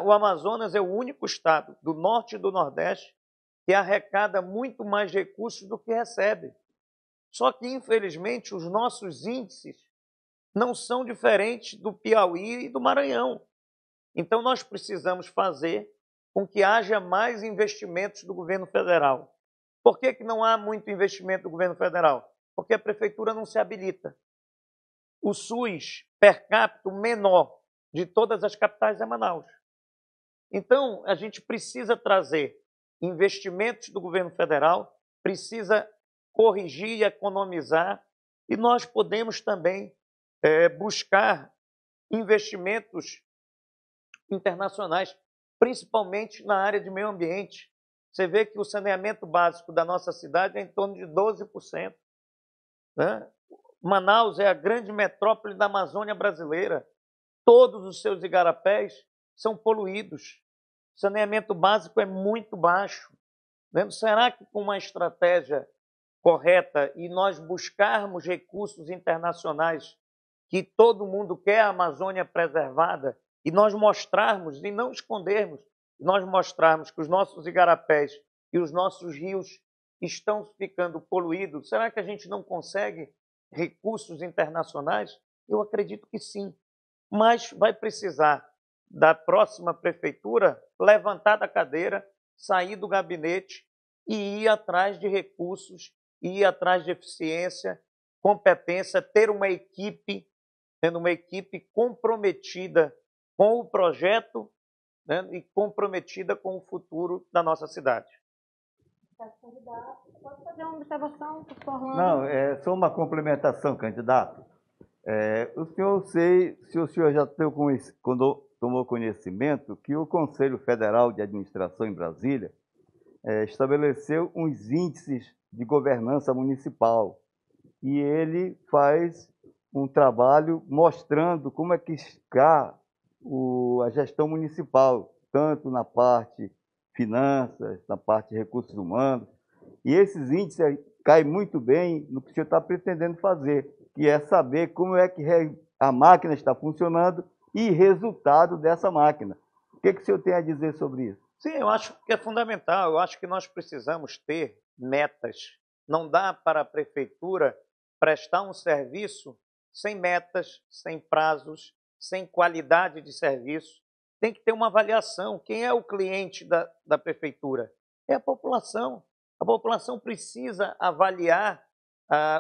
O Amazonas é o único estado do norte e do nordeste que arrecada muito mais recursos do que recebe. Só que, infelizmente, os nossos índices não são diferentes do Piauí e do Maranhão. Então, nós precisamos fazer com que haja mais investimentos do governo federal. Por que não há muito investimento do governo federal? Porque a prefeitura não se habilita. O SUS per capita menor de todas as capitais é Manaus. Então, a gente precisa trazer investimentos do governo federal, precisa corrigir e economizar, e nós podemos também buscar investimentos internacionais, principalmente na área de meio ambiente. Você vê que o saneamento básico da nossa cidade é em torno de 12%. Né? Manaus é a grande metrópole da Amazônia brasileira. Todos os seus igarapés são poluídos. O saneamento básico é muito baixo. Né? Será que com uma estratégia correta e nós buscarmos recursos internacionais que todo mundo quer a Amazônia preservada e nós mostrarmos e não escondermos, nós mostrarmos que os nossos igarapés e os nossos rios estão ficando poluídos, será que a gente não consegue recursos internacionais? Eu acredito que sim, mas vai precisar da próxima prefeitura levantar da cadeira, sair do gabinete e ir atrás de recursos, ir atrás de eficiência, competência, ter uma equipe, tendo uma equipe comprometida com o projeto, né, e comprometida com o futuro da nossa cidade. Pode fazer uma observação, professor Orlando? Não, é só uma complementação, candidato. O senhor já tomou conhecimento que o Conselho Federal de Administração em Brasília estabeleceu uns índices de governança municipal e ele faz um trabalho mostrando como é que está a gestão municipal, tanto na parte finanças, na parte de recursos humanos, e esses índices caem muito bem no que o senhor está pretendendo fazer, que é saber como é que a máquina está funcionando e resultado dessa máquina. O que o senhor tem a dizer sobre isso? Sim, eu acho que é fundamental, eu acho que nós precisamos ter metas. Não dá para a prefeitura prestar um serviço sem metas, sem prazos, sem qualidade de serviço. Tem que ter uma avaliação. Quem é o cliente da prefeitura? É a população. A população precisa avaliar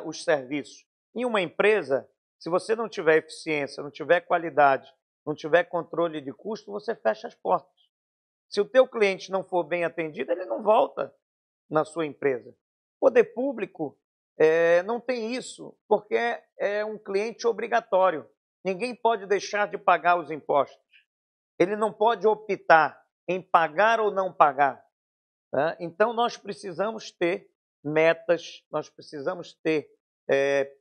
os serviços. Em uma empresa, se você não tiver eficiência, não tiver qualidade, não tiver controle de custo, você fecha as portas. Se o teu cliente não for bem atendido, ele não volta na sua empresa. O poder público não tem isso, porque é um cliente obrigatório. Ninguém pode deixar de pagar os impostos. Ele não pode optar em pagar ou não pagar. Tá? Então, nós precisamos ter metas, nós precisamos ter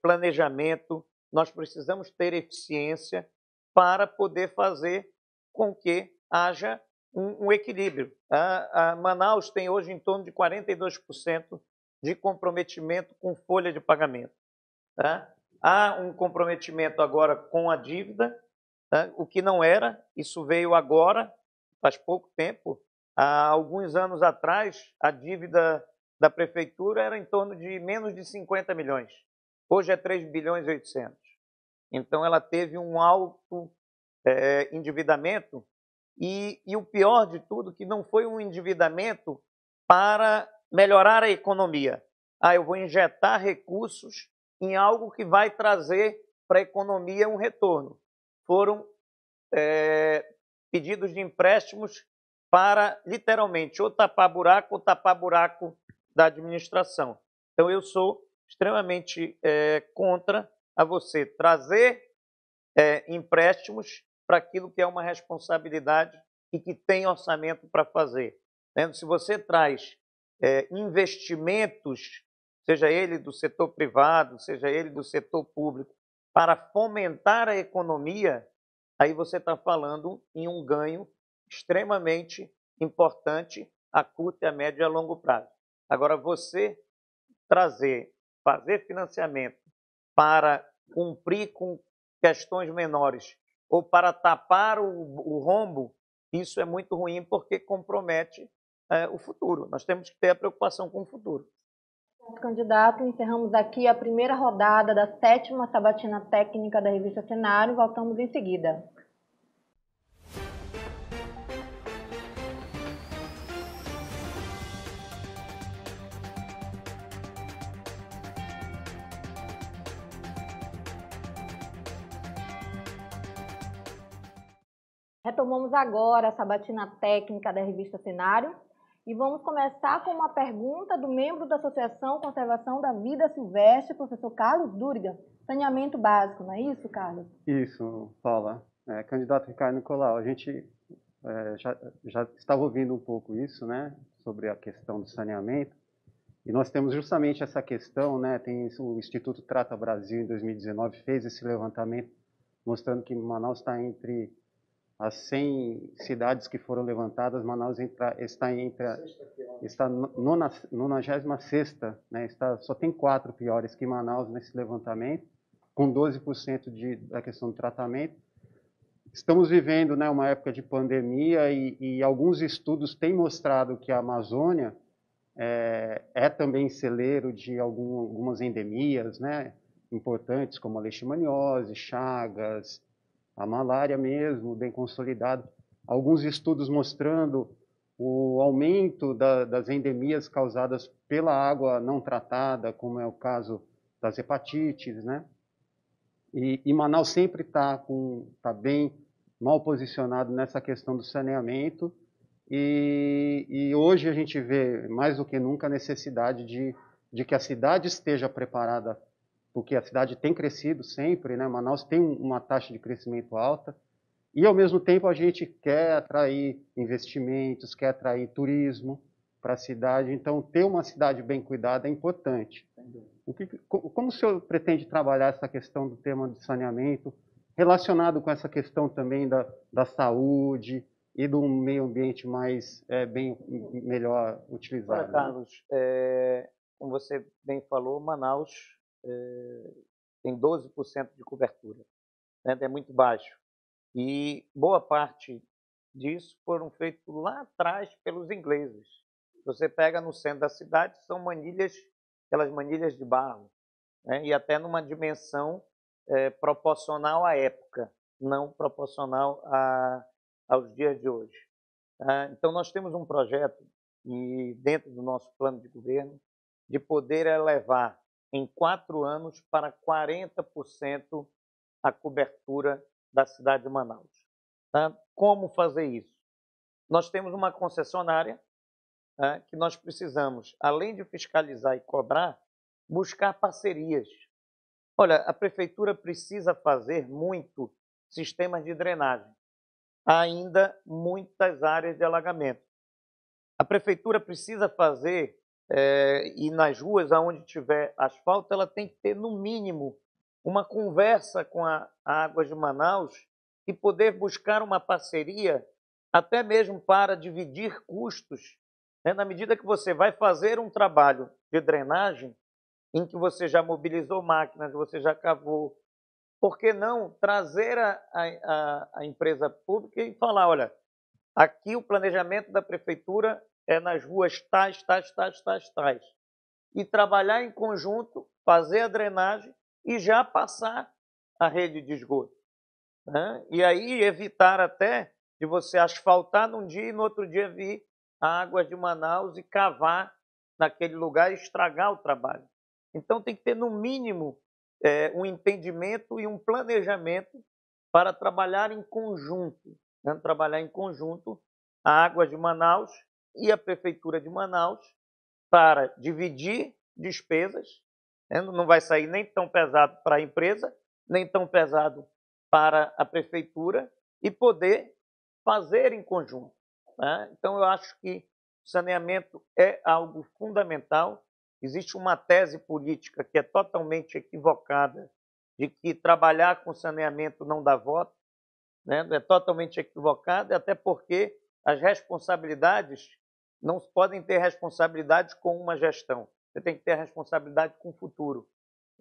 planejamento, nós precisamos ter eficiência para poder fazer com que haja um equilíbrio. A Manaus tem hoje em torno de 42% de comprometimento com folha de pagamento. Tá? Há um comprometimento agora com a dívida, tá? O que não era, isso veio agora, faz pouco tempo. Há alguns anos atrás, a dívida da prefeitura era em torno de menos de 50 milhões. Hoje é 3 bilhões e 800. Então, ela teve um alto endividamento e o pior de tudo, que não foi um endividamento para melhorar a economia. Eu vou injetar recursos em algo que vai trazer para a economia um retorno. Foram pedidos de empréstimos para, literalmente, ou tapar buraco da administração. Então, eu sou extremamente contra a você trazer empréstimos para aquilo que é uma responsabilidade e que tem orçamento para fazer. Se você traz investimentos, seja ele do setor privado, seja ele do setor público, para fomentar a economia, aí você está falando em um ganho extremamente importante a curto, a médio e a longo prazo. Agora, você fazer financiamento para cumprir com questões menores ou para tapar o rombo, isso é muito ruim porque compromete o futuro. Nós temos que ter a preocupação com o futuro. Candidato, encerramos aqui a primeira rodada da 7ª sabatina técnica da revista Cenário. Voltamos em seguida. Retomamos agora a sabatina técnica da revista Cenário e vamos começar com uma pergunta do membro da Associação Conservação da Vida Silvestre, professor Carlos Dúriga. Saneamento básico, não é isso, Carlos? Isso, Paula. Candidato Ricardo Nicolau, a gente já estava ouvindo um pouco isso, né, sobre a questão do saneamento, e nós temos justamente essa questão, né, o Instituto Trata Brasil, em 2019, fez esse levantamento, mostrando que Manaus está entre as 100 cidades que foram levantadas, Manaus está na 96ª, né, só tem 4 piores que Manaus nesse levantamento, com 12% da questão do tratamento. Estamos vivendo, né, uma época de pandemia e alguns estudos têm mostrado que a Amazônia é também celeiro de algumas endemias, né, importantes, como a leishmaniose, Chagas, a malária mesmo, bem consolidado. Alguns estudos mostrando o aumento das endemias causadas pela água não tratada, como é o caso das hepatites, né? E Manaus sempre está bem mal posicionado nessa questão do saneamento, e hoje a gente vê mais do que nunca a necessidade de que a cidade esteja preparada, porque a cidade tem crescido sempre, né? Manaus tem uma taxa de crescimento alta, e ao mesmo tempo a gente quer atrair investimentos, quer atrair turismo para a cidade, então ter uma cidade bem cuidada é importante. Como o senhor pretende trabalhar essa questão do tema de saneamento, relacionado com essa questão também da saúde e do meio ambiente melhor utilizado? Olha, Carlos, como você bem falou, Manaus tem 12% de cobertura, né? É muito baixo. E boa parte disso foram feitos lá atrás pelos ingleses. Você pega no centro da cidade, são manilhas, aquelas manilhas de barro, né? E até numa dimensão proporcional à época, não proporcional aos dias de hoje. Então, nós temos um projeto, e dentro do nosso plano de governo, de poder elevar em 4 anos para 40% a cobertura da cidade de Manaus. Como fazer isso? Nós temos uma concessionária que nós precisamos, além de fiscalizar e cobrar, buscar parcerias. Olha, a prefeitura precisa fazer muito sistemas de drenagem. Há ainda muitas áreas de alagamento. A prefeitura precisa fazer, e nas ruas onde tiver asfalto, ela tem que ter, no mínimo, uma conversa com a Águas de Manaus e poder buscar uma parceria, até mesmo para dividir custos, né? Na medida que você vai fazer um trabalho de drenagem, em que você já mobilizou máquinas, você já cavou, por que não trazer a empresa pública e falar, olha, aqui o planejamento da prefeitura é nas ruas tais, e trabalhar em conjunto, fazer a drenagem e já passar a rede de esgoto, né? E aí evitar até de você asfaltar num dia e no outro dia vir a Águas de Manaus e cavar naquele lugar e estragar o trabalho. Então tem que ter, no mínimo, um entendimento e um planejamento para trabalhar em conjunto, né? Trabalhar em conjunto a Águas de Manaus e a Prefeitura de Manaus para dividir despesas, né? Não vai sair nem tão pesado para a empresa, nem tão pesado para a Prefeitura, e poder fazer em conjunto, né? Então eu acho que o saneamento é algo fundamental. Existe uma tese política que é totalmente equivocada de que trabalhar com saneamento não dá voto, né? É totalmente equivocada, até porque as responsabilidades não podem ter responsabilidade com uma gestão. Você tem que ter responsabilidade com o futuro.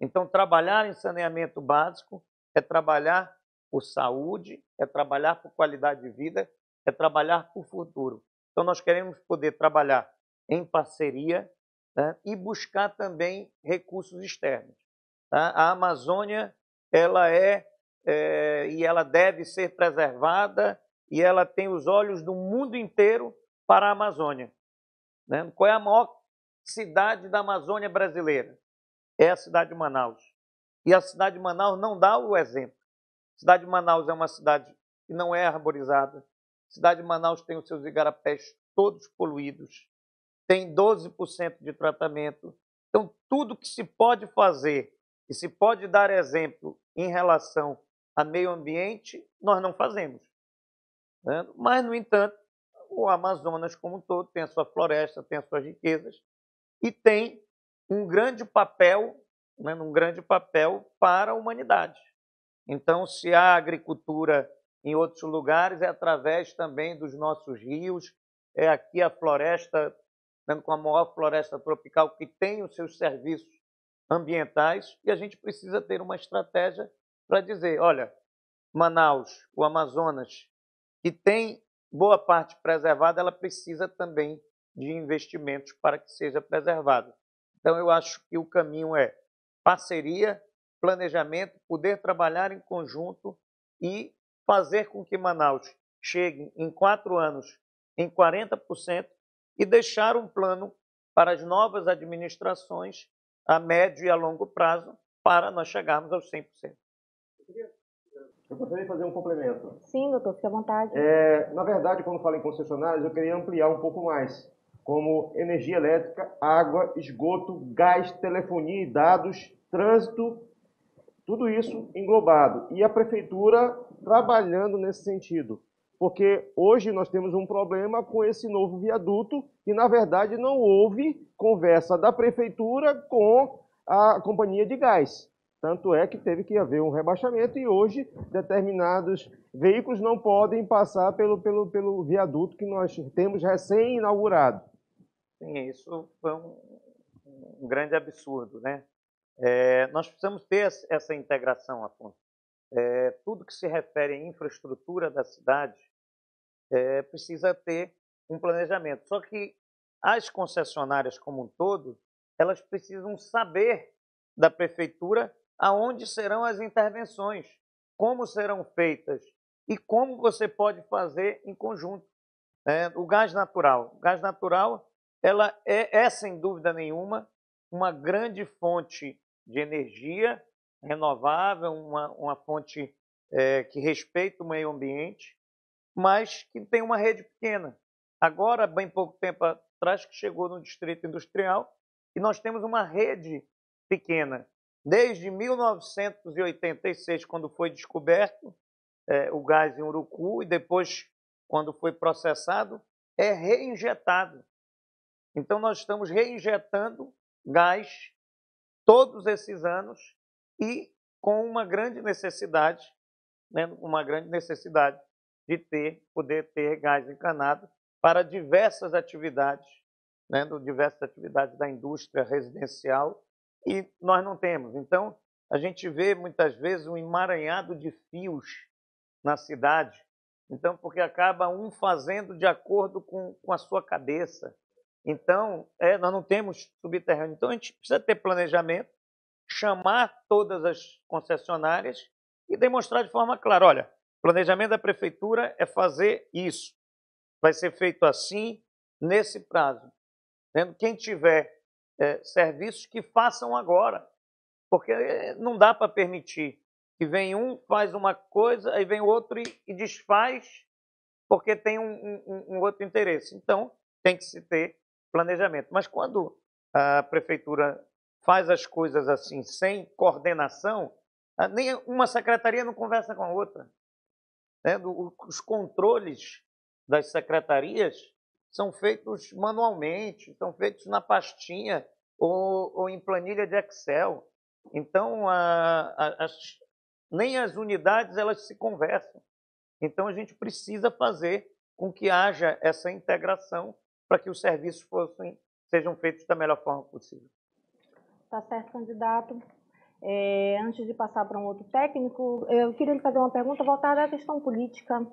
Então, trabalhar em saneamento básico é trabalhar por saúde, é trabalhar por qualidade de vida, é trabalhar por futuro. Então, nós queremos poder trabalhar em parceria, né, e buscar também recursos externos. Tá? A Amazônia, ela e ela deve ser preservada, e ela tem os olhos do mundo inteiro para a Amazônia, né? Qual é a maior cidade da Amazônia brasileira? É a cidade de Manaus. E a cidade de Manaus não dá o exemplo. A cidade de Manaus é uma cidade que não é arborizada. A cidade de Manaus tem os seus igarapés todos poluídos, tem 12% de tratamento. Então, tudo que se pode fazer e se pode dar exemplo em relação a meio ambiente, nós não fazemos. Né? Mas, no entanto, o Amazonas como um todo tem a sua floresta, tem as suas riquezas e tem um grande papel, né, para a humanidade. Então, se há agricultura em outros lugares, é através também dos nossos rios, é aqui a floresta, né, com a maior floresta tropical, que tem os seus serviços ambientais, e a gente precisa ter uma estratégia para dizer, olha, Manaus, o Amazonas, que tem boa parte preservada, ela precisa também de investimentos para que seja preservado. Então, eu acho que o caminho é parceria, planejamento, poder trabalhar em conjunto e fazer com que Manaus chegue em 4 anos em 40% e deixar um plano para as novas administrações a médio e a longo prazo para nós chegarmos aos 100%. Eu gostaria de fazer um complemento. Sim, doutor, fique à vontade. Na verdade, quando falo em concessionárias, eu queria ampliar um pouco mais, como energia elétrica, água, esgoto, gás, telefonia e dados, trânsito, tudo isso englobado. E a prefeitura trabalhando nesse sentido. Porque hoje nós temos um problema com esse novo viaduto e, na verdade, não houve conversa da prefeitura com a companhia de gás. Tanto é que teve que haver um rebaixamento e hoje determinados veículos não podem passar pelo viaduto que nós temos recém-inaugurado. Sim, isso foi um grande absurdo, né? Nós precisamos ter essa integração, Afonso. Tudo que se refere à infraestrutura da cidade precisa ter um planejamento. Só que as concessionárias como um todo, elas precisam saber da prefeitura aonde serão as intervenções, como serão feitas e como você pode fazer em conjunto. O gás natural. O gás natural ela é, sem dúvida nenhuma, uma grande fonte de energia renovável, uma fonte que respeita o meio ambiente, mas que tem uma rede pequena. Agora, bem pouco tempo atrás, que chegou no Distrito Industrial, e nós temos uma rede pequena. Desde 1986, quando foi descoberto o gás em Urucu, e depois, quando foi processado, é reinjetado. Então, nós estamos reinjetando gás todos esses anos e com uma grande necessidade, né, de poder ter gás encanado para diversas atividades, né, diversas atividades da indústria residencial, e nós não temos. Então, a gente vê muitas vezes um emaranhado de fios na cidade, então, porque acaba um fazendo de acordo com a sua cabeça. Então, nós não temos subterrâneo. Então, a gente precisa ter planejamento, chamar todas as concessionárias e demonstrar de forma clara, olha, planejamento da prefeitura é fazer isso. Vai ser feito assim, nesse prazo. Quem tiver serviços que façam agora, porque não dá para permitir que vem um, faz uma coisa, aí vem outro e desfaz porque tem um outro interesse. Então, tem que se ter planejamento. Mas quando a prefeitura faz as coisas assim, sem coordenação, nem uma secretaria não conversa com a outra. Os controles das secretarias são feitos manualmente, são feitos na pastinha ou em planilha de Excel. Então, nem as unidades elas se conversam. Então, a gente precisa fazer com que haja essa integração para que os serviços sejam feitos da melhor forma possível. Tá certo, candidato. Antes de passar para um outro técnico, eu queria lhe fazer uma pergunta voltada à questão política,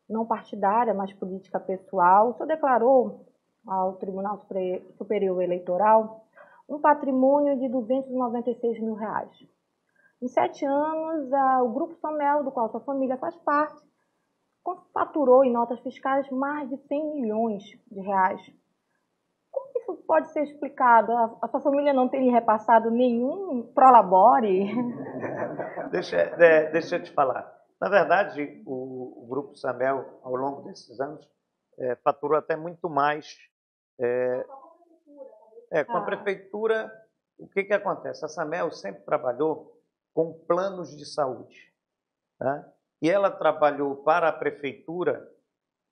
não partidária, mas política pessoal. O senhor declarou ao Tribunal Superior Eleitoral um patrimônio de R$296 mil. Em 7 anos, o Grupo São Melo, do qual sua família faz parte, faturou em notas fiscais mais de 100 milhões de reais. Como isso pode ser explicado? A sua família não tem lhe repassado nenhum prolabore? Deixa eu te falar. Na verdade, o Grupo Samel, ao longo desses anos, faturou até muito mais. Com a prefeitura, o que acontece? A Samel sempre trabalhou com planos de saúde, né? E ela trabalhou para a prefeitura,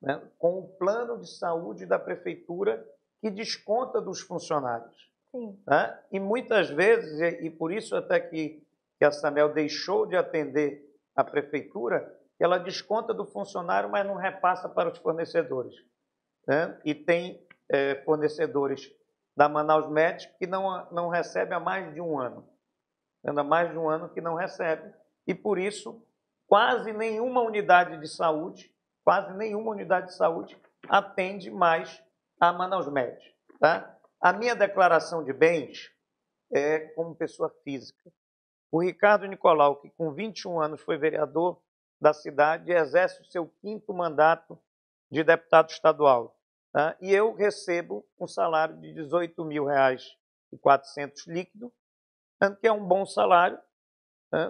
né, com o plano de saúde da prefeitura que desconta dos funcionários. Sim. Né? E muitas vezes, e por isso até que a Samel deixou de atender a prefeitura, ela desconta do funcionário, mas não repassa para os fornecedores. Né? E tem fornecedores da Manaus Med que não recebe há mais de um ano. Há mais de um ano que não recebe. E por isso, quase nenhuma unidade de saúde atende mais a Manaus Med. Tá? A minha declaração de bens é como pessoa física. O Ricardo Nicolau, que com 21 anos foi vereador da cidade, exerce o seu 5º mandato de deputado estadual. Tá? E eu recebo um salário de R$ 18.400 líquido, que é um bom salário,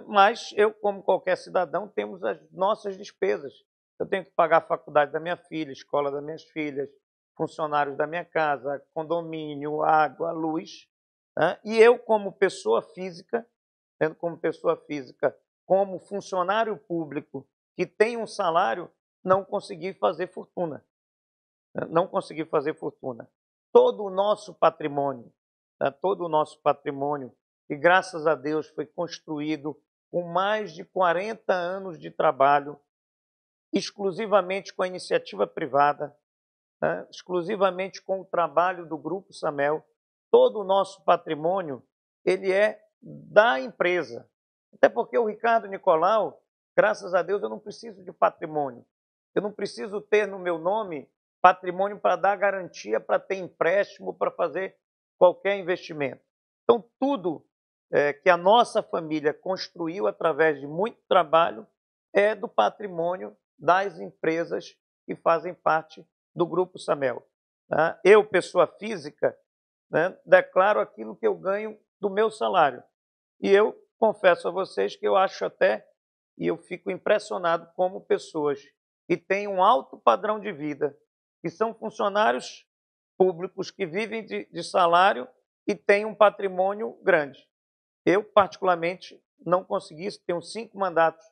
mas eu, como qualquer cidadão, temos as nossas despesas. Eu tenho que pagar a faculdade da minha filha, a escola das minhas filhas, funcionários da minha casa, condomínio, água, luz. E eu, como pessoa física, como funcionário público que tem um salário, não consegui fazer fortuna. Todo o nosso patrimônio, que graças a Deus foi construído com mais de 40 anos de trabalho, exclusivamente com a iniciativa privada, exclusivamente com o trabalho do Grupo Samel. Todo o nosso patrimônio ele é da empresa. Até porque o Ricardo Nicolau, graças a Deus, eu não preciso de patrimônio. Eu não preciso ter no meu nome patrimônio para dar garantia, para ter empréstimo, para fazer qualquer investimento. Então, tudo que a nossa família construiu através de muito trabalho é do patrimônio das empresas que fazem parte do Grupo Samel. Eu, pessoa física, declaro aquilo que eu ganho do meu salário. E eu confesso a vocês que eu acho até, e eu fico impressionado como pessoas que têm um alto padrão de vida, que são funcionários públicos que vivem de salário e têm um patrimônio grande. Eu, particularmente, não consegui, tenho 5 mandatos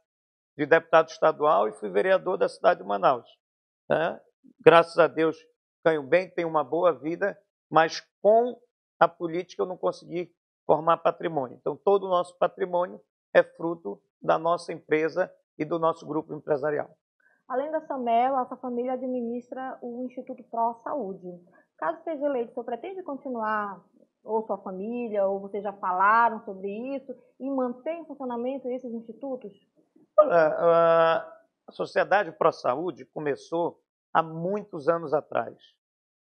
de deputado estadual e fui vereador da cidade de Manaus. Graças a Deus, ganho bem, tenho uma boa vida, mas com a política eu não consegui formar patrimônio. Então, todo o nosso patrimônio é fruto da nossa empresa e do nosso grupo empresarial. Além da Samel, a sua família administra o Instituto Pro Saúde. Caso seja eleito, o senhor pretende continuar, ou sua família, ou vocês já falaram sobre isso, e manter em funcionamento esses institutos? A Sociedade Pro Saúde começou há muitos anos atrás.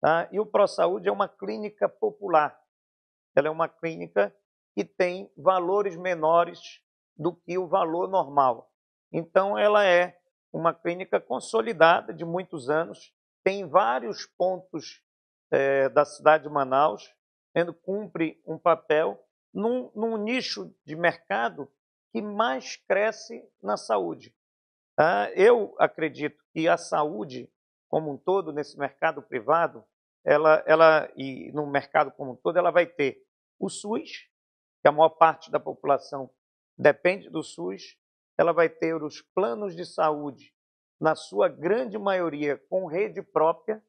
Tá? E o Pro Saúde é uma clínica popular. Ela é uma clínica que tem valores menores do que o valor normal. Então, ela é uma clínica consolidada de muitos anos, tem vários pontos da cidade de Manaus, cumpre um papel num nicho de mercado que mais cresce na saúde. Eu acredito que a saúde, como um todo, nesse mercado privado, e no mercado como um todo, ela vai ter o SUS, que a maior parte da população depende do SUS, ela vai ter os planos de saúde, na sua grande maioria, com rede própria,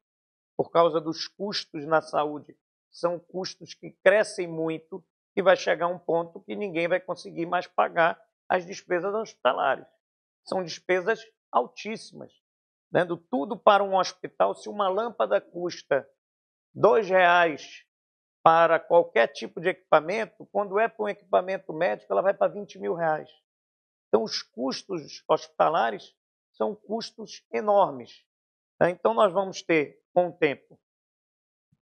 por causa dos custos na saúde. São custos que crescem muito e vai chegar um ponto que ninguém vai conseguir mais pagar as despesas hospitalares. São despesas altíssimas. Tudo para um hospital, se uma lâmpada custa R$ 2 para qualquer tipo de equipamento, quando é para um equipamento médico, ela vai para R$ 20.000. Então, os custos hospitalares são custos enormes. Então, nós vamos ter, com o tempo,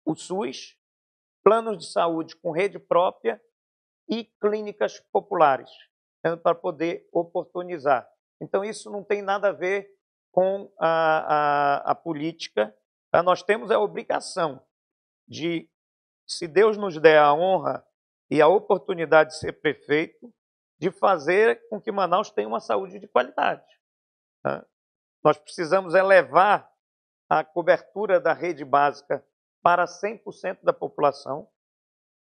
o SUS, planos de saúde com rede própria e clínicas populares, para poder oportunizar. Então, isso não tem nada a ver com a política. Nós temos a obrigação de, se Deus nos der a honra e a oportunidade de ser prefeito, de fazer com que Manaus tenha uma saúde de qualidade. Tá? Nós precisamos elevar a cobertura da rede básica para 100% da população.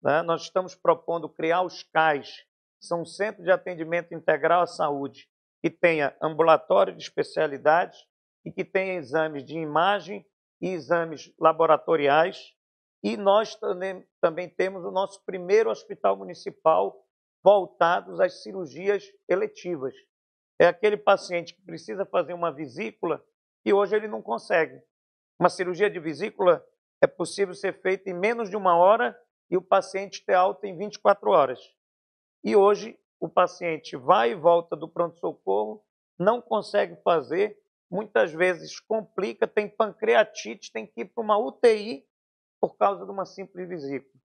Né? Nós estamos propondo criar os CAIs, são Centros de Atendimento Integral à Saúde, que tenha ambulatório de especialidades e que tenha exames de imagem e exames laboratoriais. E nós também temos o nosso primeiro hospital municipal voltados às cirurgias eletivas. É aquele paciente que precisa fazer uma vesícula e hoje ele não consegue. Uma cirurgia de vesícula é possível ser feita em menos de 1 hora e o paciente ter alta em 24 horas. E hoje o paciente vai e volta do pronto-socorro, não consegue fazer, muitas vezes complica, tem pancreatite, tem que ir para uma UTI por causa de uma simples vesícula.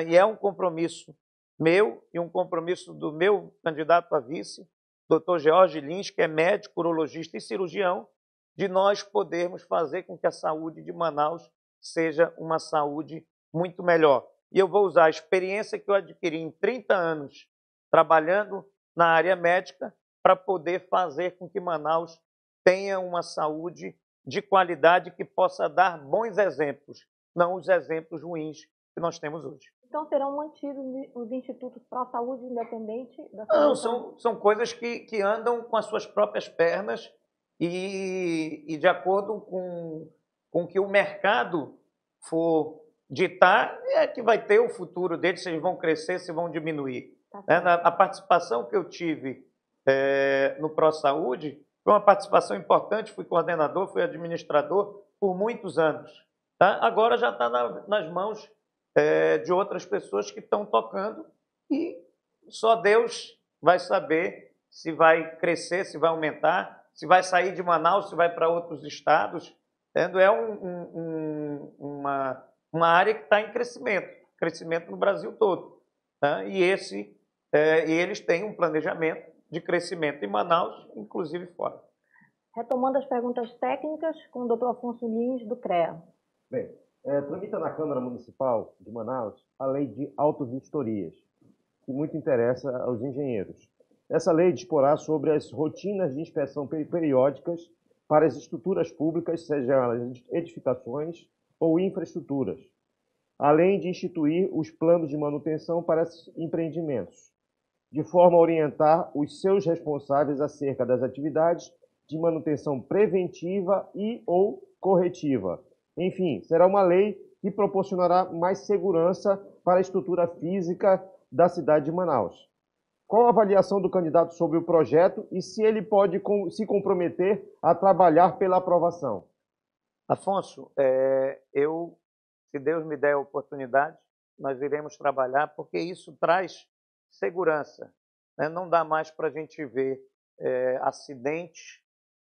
E é um compromisso meu e um compromisso do meu candidato a vice, Dr. George Lins, que é médico, urologista e cirurgião, de nós podermos fazer com que a saúde de Manaus seja uma saúde muito melhor. E eu vou usar a experiência que eu adquiri em 30 anos trabalhando na área médica para poder fazer com que Manaus tenha uma saúde de qualidade que possa dar bons exemplos, não os exemplos ruins que nós temos hoje. Então serão mantidos os institutos pró-saúde independente da Não, saúde? são coisas que andam com as suas próprias pernas e de acordo com o que o mercado for ditar, é que vai ter o futuro deles, se eles vão crescer, se vão diminuir. A participação que eu tive no Pró-Saúde foi uma participação importante, fui coordenador, fui administrador por muitos anos. Tá? Agora já está nas mãos de outras pessoas que estão tocando e só Deus vai saber se vai crescer, se vai aumentar, se vai sair de Manaus, se vai para outros estados. É uma área que está em crescimento no Brasil todo. Tá? E eles têm um planejamento de crescimento em Manaus, inclusive fora. Retomando as perguntas técnicas com o Dr. Afonso Lins, do CREA. Bem, tramita na Câmara Municipal de Manaus a lei de auto-vistorias, que muito interessa aos engenheiros. Essa lei disporá sobre as rotinas de inspeção periódicas para as estruturas públicas, sejam elas edificações ou infraestruturas, além de instituir os planos de manutenção para esses empreendimentos, de forma a orientar os seus responsáveis acerca das atividades de manutenção preventiva e ou corretiva. Enfim, será uma lei que proporcionará mais segurança para a estrutura física da cidade de Manaus. Qual a avaliação do candidato sobre o projeto e se ele pode se comprometer a trabalhar pela aprovação? Afonso, se Deus me der a oportunidade, nós iremos trabalhar, porque isso traz segurança. Né? Não dá mais para a gente ver acidentes.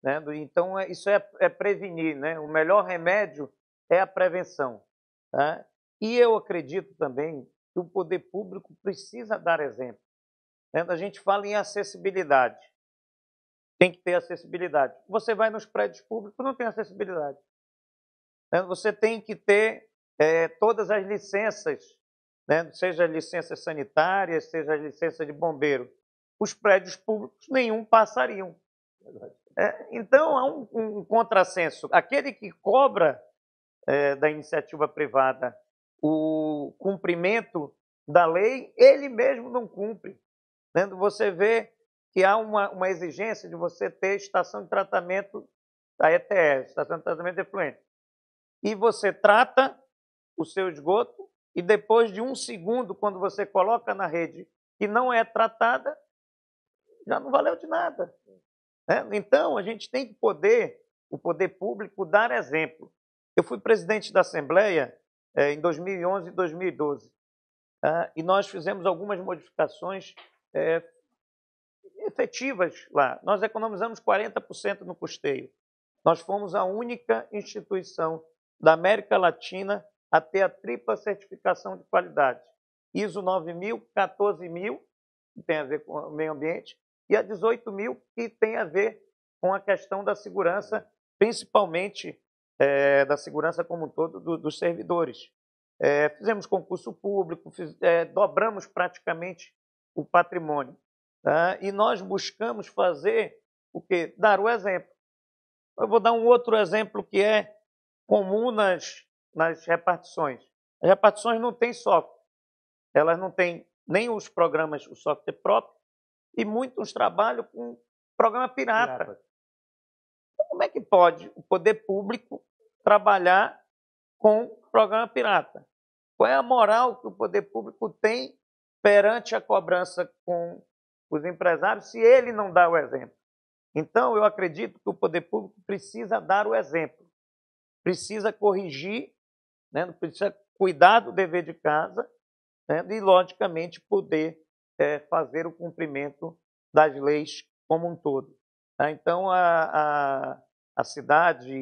Né? Então, isso é prevenir. Né? O melhor remédio é a prevenção. Tá? E eu acredito também que o poder público precisa dar exemplo. Né? A gente fala em acessibilidade. Tem que ter acessibilidade. Você vai nos prédios públicos, não tem acessibilidade. Né? Você tem que ter todas as licenças, né? Seja licenças sanitárias, seja licença de bombeiro. Os prédios públicos, nenhum passariam. Então, há um contrassenso. Aquele que cobra da iniciativa privada o cumprimento da lei, ele mesmo não cumpre. Né? Você vê que há uma exigência de você ter estação de tratamento da ETS, estação de tratamento de efluente. E você trata o seu esgoto e depois de 1 segundo, quando você coloca na rede que não é tratada, já não valeu de nada. Né? Então, a gente tem que o poder público, dar exemplo. Eu fui presidente da Assembleia em 2011 e 2012. E nós fizemos algumas modificações efetivas lá. Nós economizamos 40% no custeio. Nós fomos a única instituição da América Latina a ter a tripla certificação de qualidade. ISO 9000, 14000, que tem a ver com o meio ambiente, e a 18000, que tem a ver com a questão da segurança, principalmente da segurança como um todo dos servidores. Fizemos concurso público, dobramos praticamente o patrimônio. E nós buscamos fazer o quê? Dar o exemplo. Eu vou dar um outro exemplo que é comum nas repartições. As repartições não têm software. Elas não têm nem os programas, o software próprio, e muitos trabalham com programa pirata. Como é que pode o poder público trabalhar com programa pirata? Qual é a moral que o poder público tem perante a cobrança com os empresários se ele não dá o exemplo? Então, eu acredito que o poder público precisa dar o exemplo, precisa corrigir, né? Precisa cuidar do dever de casa, né? E, logicamente, poder fazer o cumprimento das leis como um todo. Tá? Então, a cidade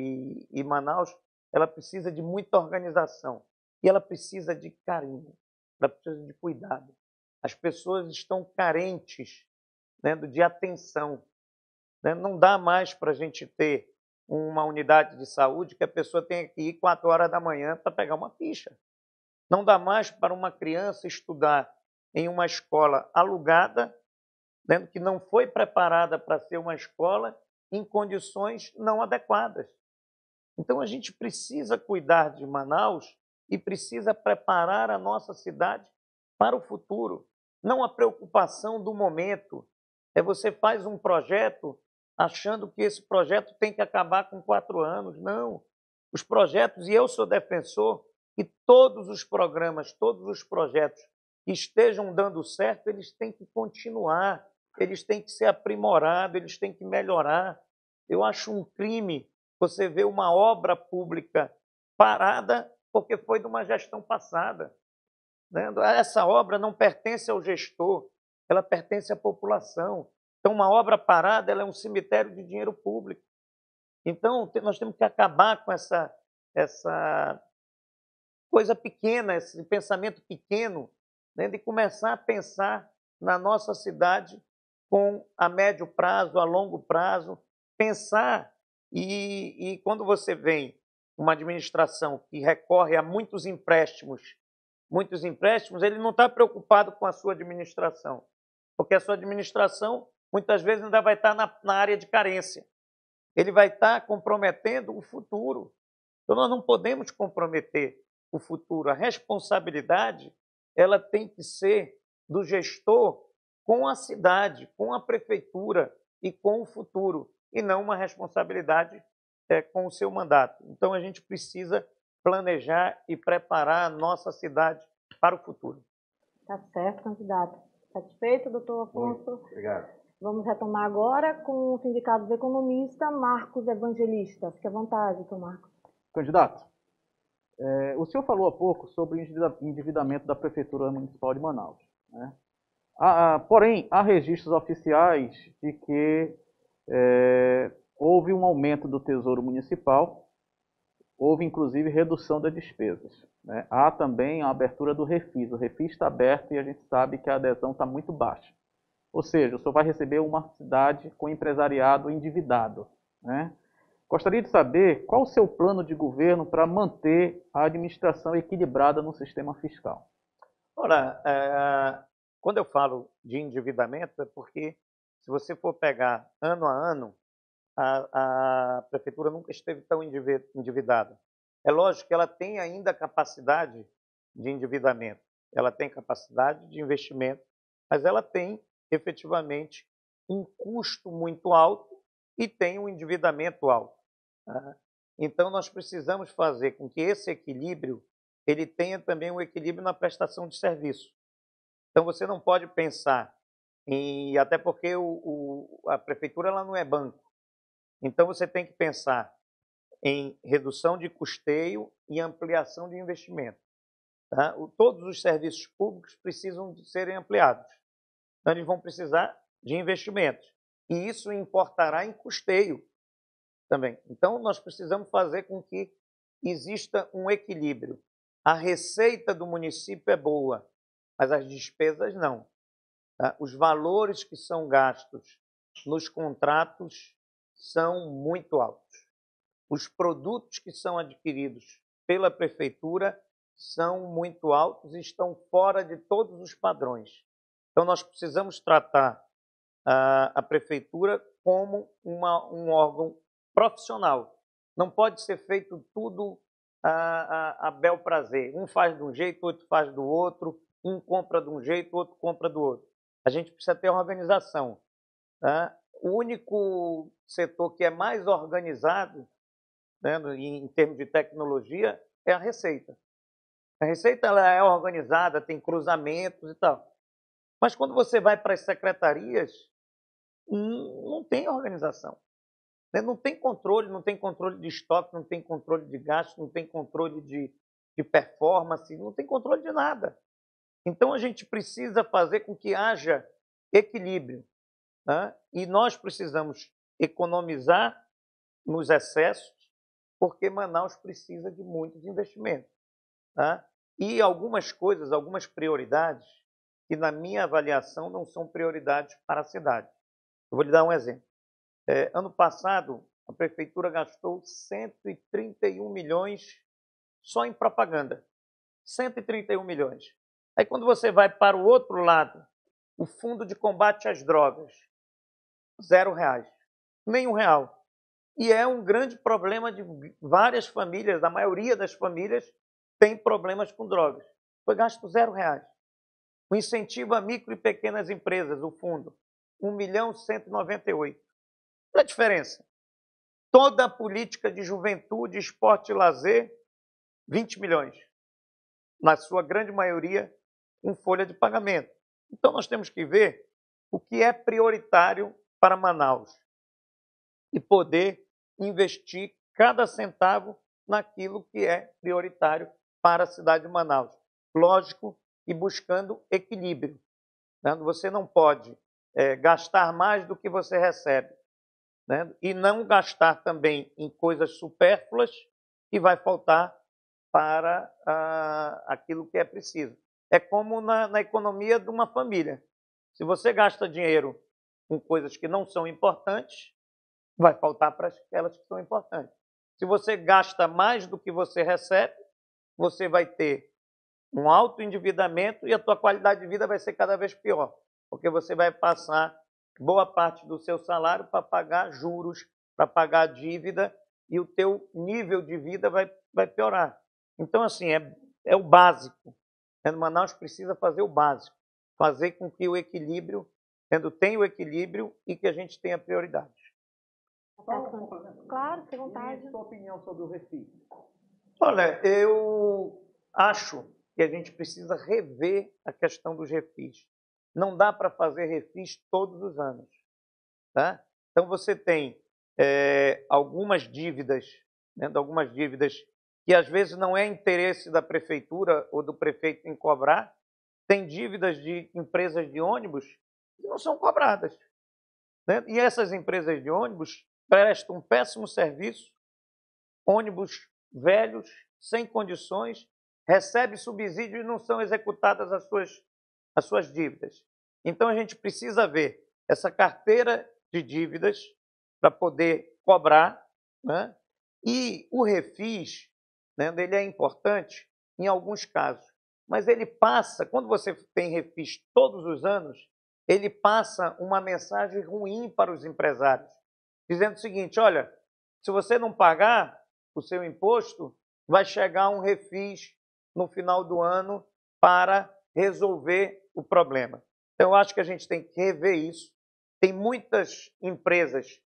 e Manaus, ela precisa de muita organização e ela precisa de carinho, ela precisa de cuidado. As pessoas estão carentes, né, de atenção. Né? Não dá mais para a gente ter uma unidade de saúde que a pessoa tenha que ir 4 horas da manhã para pegar uma ficha. Não dá mais para uma criança estudar em uma escola alugada, né, que não foi preparada para ser uma escola em condições não adequadas. Então, a gente precisa cuidar de Manaus e precisa preparar a nossa cidade para o futuro. Não a preocupação do momento. Você faz um projeto achando que esse projeto tem que acabar com 4 anos. Não. Os projetos, e eu sou defensor, que todos os programas, todos os projetos que estejam dando certo, eles têm que continuar, eles têm que ser aprimorados, eles têm que melhorar. Eu acho um crime você ver uma obra pública parada porque foi de uma gestão passada. Né? Essa obra não pertence ao gestor, ela pertence à população. Então, uma obra parada ela é um cemitério de dinheiro público. Então, nós temos que acabar com essa coisa pequena, esse pensamento pequeno, né, de começar a pensar na nossa cidade com a médio prazo, a longo prazo, pensar e quando você vem uma administração que recorre a muitos empréstimos, ele não está preocupado com a sua administração, porque a sua administração muitas vezes ainda vai estar na área de carência. Ele vai estar comprometendo o futuro. Então, nós não podemos comprometer o futuro. A responsabilidade ela tem que ser do gestor com a cidade, com a prefeitura e com o futuro, e não uma responsabilidade com o seu mandato. Então, a gente precisa planejar e preparar a nossa cidade para o futuro. Tá certo, candidato. Satisfeito, doutor Afonso? Muito obrigado. Vamos retomar agora com o Sindicato dos Economistas, Marcos Evangelista. Fique à vontade, doutor Marcos. Candidato, o senhor falou há pouco sobre o endividamento da Prefeitura Municipal de Manaus, né? Porém, há registros oficiais de que houve um aumento do Tesouro Municipal, houve inclusive redução das despesas, né? Há também a abertura do Refis. O Refis está aberto e a gente sabe que a adesão está muito baixa. Ou seja, o senhor vai receber uma cidade com empresariado endividado, né? Gostaria de saber qual o seu plano de governo para manter a administração equilibrada no sistema fiscal. Ora, quando eu falo de endividamento, é porque se você for pegar ano a ano, a prefeitura nunca esteve tão endividada. É lógico que ela tem ainda capacidade de endividamento, ela tem capacidade de investimento, mas ela tem efetivamente um custo muito alto e tem um endividamento alto. Tá? Então, nós precisamos fazer com que esse equilíbrio ele tenha também um equilíbrio na prestação de serviço. Então, você não pode pensar até porque a prefeitura ela não é banco. Então, você tem que pensar em redução de custeio e ampliação de investimento. Tá? Todos os serviços públicos precisam de serem ampliados. Então, eles vão precisar de investimentos. E isso importará em custeio também. Então, nós precisamos fazer com que exista um equilíbrio. A receita do município é boa, mas as despesas não. Tá? Os valores que são gastos nos contratos são muito altos. Os produtos que são adquiridos pela prefeitura são muito altos e estão fora de todos os padrões. Então, nós precisamos tratar a prefeitura como um órgão profissional. Não pode ser feito tudo a bel prazer. Um faz de um jeito, outro faz do outro, um compra de um jeito, outro compra do outro. A gente precisa ter uma organização. Tá? O único setor que é mais organizado, né, em termos de tecnologia, é a Receita. A Receita ela é organizada, tem cruzamentos e tal. Mas quando você vai para as secretarias, não tem organização. Né? Não tem controle de estoque, não tem controle de gasto, não tem controle de performance, não tem controle de nada. Então a gente precisa fazer com que haja equilíbrio. Né? E nós precisamos economizar nos excessos, porque Manaus precisa de muitos investimentos. Tá? E algumas coisas, algumas prioridades, que na minha avaliação não são prioridades para a cidade. Eu vou lhe dar um exemplo. Ano passado, a prefeitura gastou 131 milhões só em propaganda. 131 milhões. Aí quando você vai para o outro lado, o Fundo de Combate às Drogas, R$0, nem R$1. E é um grande problema de várias famílias, a maioria das famílias tem problemas com drogas. Foi gasto R$0. O incentivo a micro e pequenas empresas, o fundo, 1.198.000. Qual é a diferença? Toda a política de juventude, esporte e lazer, 20 milhões. Na sua grande maioria, com folha de pagamento. Então, nós temos que ver o que é prioritário para Manaus e poder investir cada centavo naquilo que é prioritário para a cidade de Manaus. Lógico, e buscando equilíbrio. Né? Você não pode gastar mais do que você recebe. Né? E não gastar também em coisas supérfluas que vai faltar para aquilo que é preciso. É como na economia de uma família. Se você gasta dinheiro com coisas que não são importantes, vai faltar para aquelas que são importantes. Se você gasta mais do que você recebe, você vai ter um alto endividamento e a tua qualidade de vida vai ser cada vez pior, porque você vai passar boa parte do seu salário para pagar juros, para pagar dívida e o teu nível de vida vai piorar. Então, assim, é o básico. Manaus precisa fazer o básico, fazer com que o equilíbrio, tenha o equilíbrio e que a gente tenha prioridade. Claro, fique à vontade. E a sua opinião sobre o Refis? Olha, eu acho que a gente precisa rever a questão dos refis. Não dá para fazer refis todos os anos. Tá? Então, você tem algumas dívidas, algumas dívidas que às vezes não é interesse da prefeitura ou do prefeito em cobrar, tem dívidas de empresas de ônibus que não são cobradas. Né? E essas empresas de ônibus prestam um péssimo serviço, ônibus velhos, sem condições, recebem subsídio e não são executadas as suas dívidas. Então, a gente precisa ver essa carteira de dívidas para poder cobrar, né? E o refis, né, ele é importante em alguns casos, mas ele passa, quando você tem refis todos os anos, ele passa uma mensagem ruim para os empresários, dizendo o seguinte: olha, se você não pagar o seu imposto, vai chegar um refis no final do ano para resolver o problema. Então, eu acho que a gente tem que rever isso. Tem muitas empresas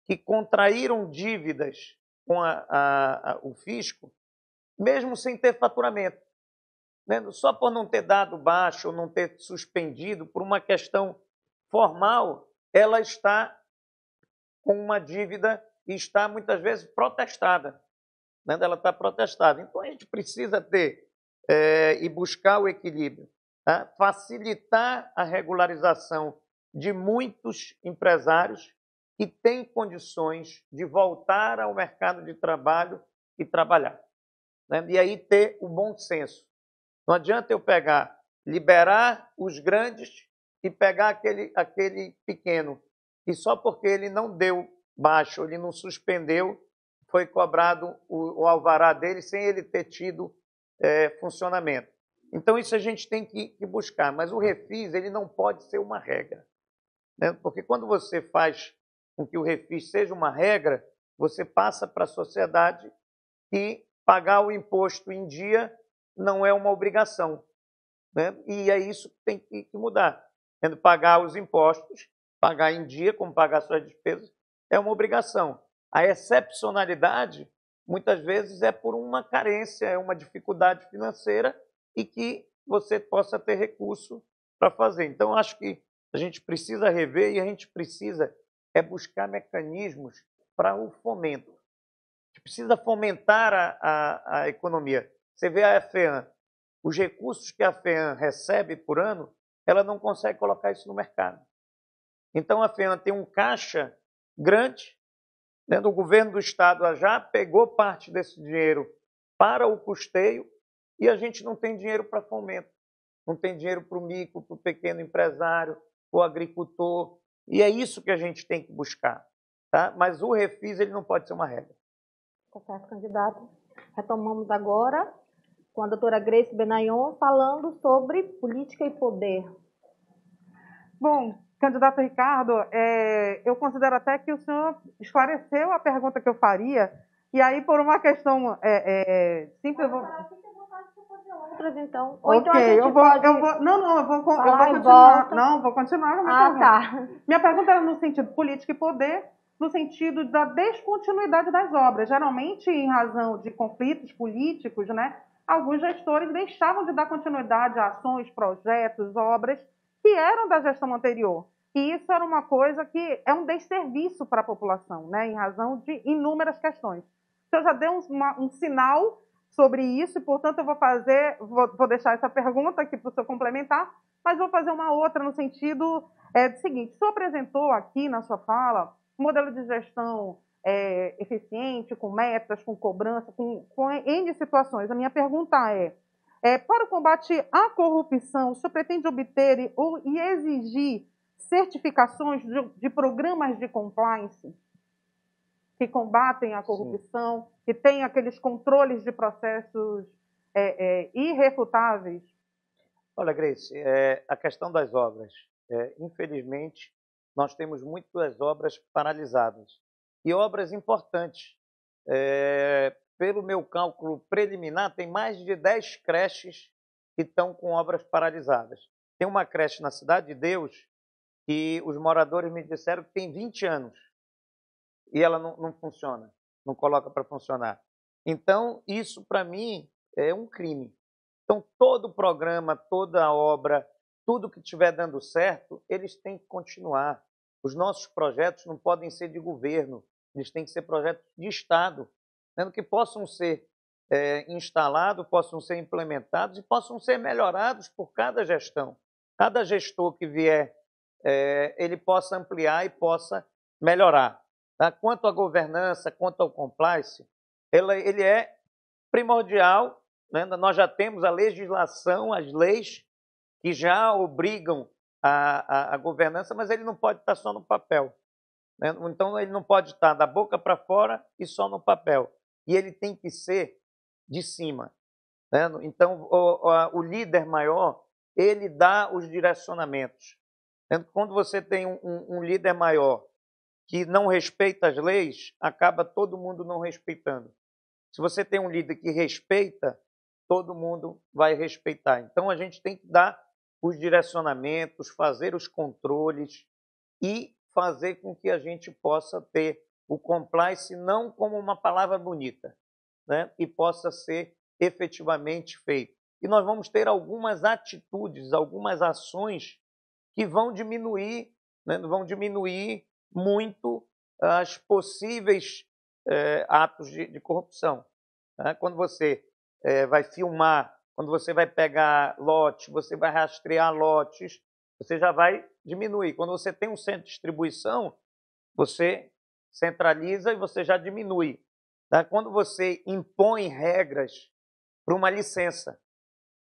que contraíram dívidas com o fisco, mesmo sem ter faturamento. Né? Só por não ter dado baixo ou não ter suspendido, por uma questão formal, ela está com uma dívida e está, muitas vezes, protestada. Né? Ela está protestada. Então, a gente precisa ter e buscar o equilíbrio. Tá? Facilitar a regularização de muitos empresários que têm condições de voltar ao mercado de trabalho e trabalhar. Né? E aí ter o bom senso. Não adianta eu liberar os grandes e pegar aquele pequeno. E só porque ele não deu baixo, ele não suspendeu, foi cobrado o alvará dele sem ele ter tido funcionamento. Então, isso a gente tem que buscar. Mas o refis, ele não pode ser uma regra. Né? Porque quando você faz com que o refis seja uma regra, você passa para a sociedade que pagar o imposto em dia não é uma obrigação, né? E é isso que tem que mudar. Tendo pagar os impostos, pagar em dia, como pagar suas despesas, é uma obrigação. A excepcionalidade, muitas vezes, é por uma carência, é uma dificuldade financeira e que você possa ter recurso para fazer. Então, acho que a gente precisa rever e a gente precisa buscar mecanismos para o fomento. A gente precisa fomentar a economia. Você vê a FEAM, os recursos que a FEAM recebe por ano, ela não consegue colocar isso no mercado. Então, a FEAM tem um caixa grande, né, do governo do Estado já pegou parte desse dinheiro para o custeio e a gente não tem dinheiro para fomento. Não tem dinheiro para o micro, para o pequeno empresário, para o agricultor. E é isso que a gente tem que buscar. Tá? Mas o refis ele não pode ser uma regra. Tá certo, candidato. Retomamos agora com a doutora Grace Benayon falando sobre política e poder. Bom, candidato Ricardo, eu considero até que o senhor esclareceu a pergunta que eu faria, e aí por uma questão simples... Outras, então. Ou então eu vou continuar. Não, vou continuar com a minha pergunta. Tá. Minha pergunta era no sentido política e poder, no sentido da descontinuidade das obras. Geralmente, em razão de conflitos políticos, né, alguns gestores deixavam de dar continuidade a ações, projetos, obras que eram da gestão anterior. E isso era uma coisa que é um desserviço para a população, né, em razão de inúmeras questões. Então, já deu um sinal sobre isso, e, portanto, eu vou deixar essa pergunta aqui para o senhor complementar, mas vou fazer uma outra no sentido do seguinte: o senhor apresentou aqui na sua fala um modelo de gestão eficiente, com metas, com cobrança, com N situações. A minha pergunta para o combate à corrupção, o senhor pretende obter e exigir certificações de programas de compliance que combatem a corrupção, sim, que têm aqueles controles de processos irrefutáveis? Olha, Grace, a questão das obras. Infelizmente, nós temos muitas obras paralisadas. E obras importantes. Pelo meu cálculo preliminar, tem mais de 10 creches que estão com obras paralisadas. Tem uma creche na Cidade de Deus que os moradores me disseram que tem 20 anos. E ela não funciona, não coloca para funcionar. Então, isso para mim é um crime. Então, todo programa, toda obra, tudo que estiver dando certo, eles têm que continuar. Os nossos projetos não podem ser de governo, eles têm que ser projetos de Estado, sendo que possam ser instalados, possam ser implementados e possam ser melhorados por cada gestão. Cada gestor que vier, ele possa ampliar e possa melhorar. Tá? Quanto à governança, quanto ao compliance, ele é primordial, né? Nós já temos a legislação, as leis que já obrigam a governança, mas ele não pode estar só no papel, né? Então, ele não pode estar da boca para fora e só no papel. E ele tem que ser de cima, né? Então, o líder maior, ele dá os direcionamentos. Quando você tem um líder maior que não respeita as leis, acaba todo mundo não respeitando. Se você tem um líder que respeita, todo mundo vai respeitar. Então, a gente tem que dar os direcionamentos, fazer os controles e fazer com que a gente possa ter o compliance não como uma palavra bonita, né? E possa ser efetivamente feito. E nós vamos ter algumas atitudes, algumas ações que vão diminuir, né? Vão diminuir muito as possíveis atos de corrupção. Né? Quando você vai filmar, quando você vai pegar lotes, você vai rastrear lotes, você já vai diminuir. Quando você tem um centro de distribuição, você centraliza e você já diminui. Tá? Quando você impõe regras para uma licença,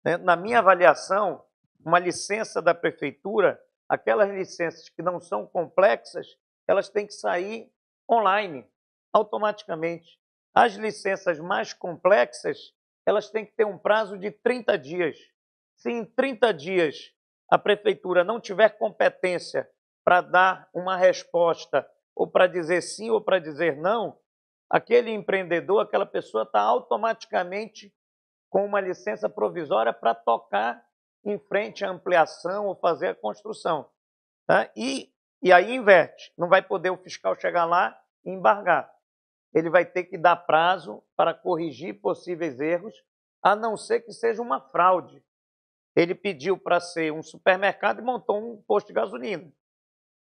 né? Na minha avaliação, uma licença da prefeitura, aquelas licenças que não são complexas, elas têm que sair online, automaticamente. As licenças mais complexas, elas têm que ter um prazo de 30 dias. Se em 30 dias a prefeitura não tiver competência para dar uma resposta, ou para dizer sim ou para dizer não, aquele empreendedor, aquela pessoa está automaticamente com uma licença provisória para tocar em frente à ampliação ou fazer a construção. Tá? E aí inverte, não vai poder o fiscal chegar lá e embargar. Ele vai ter que dar prazo para corrigir possíveis erros, a não ser que seja uma fraude. Ele pediu para ser um supermercado e montou um posto de gasolina.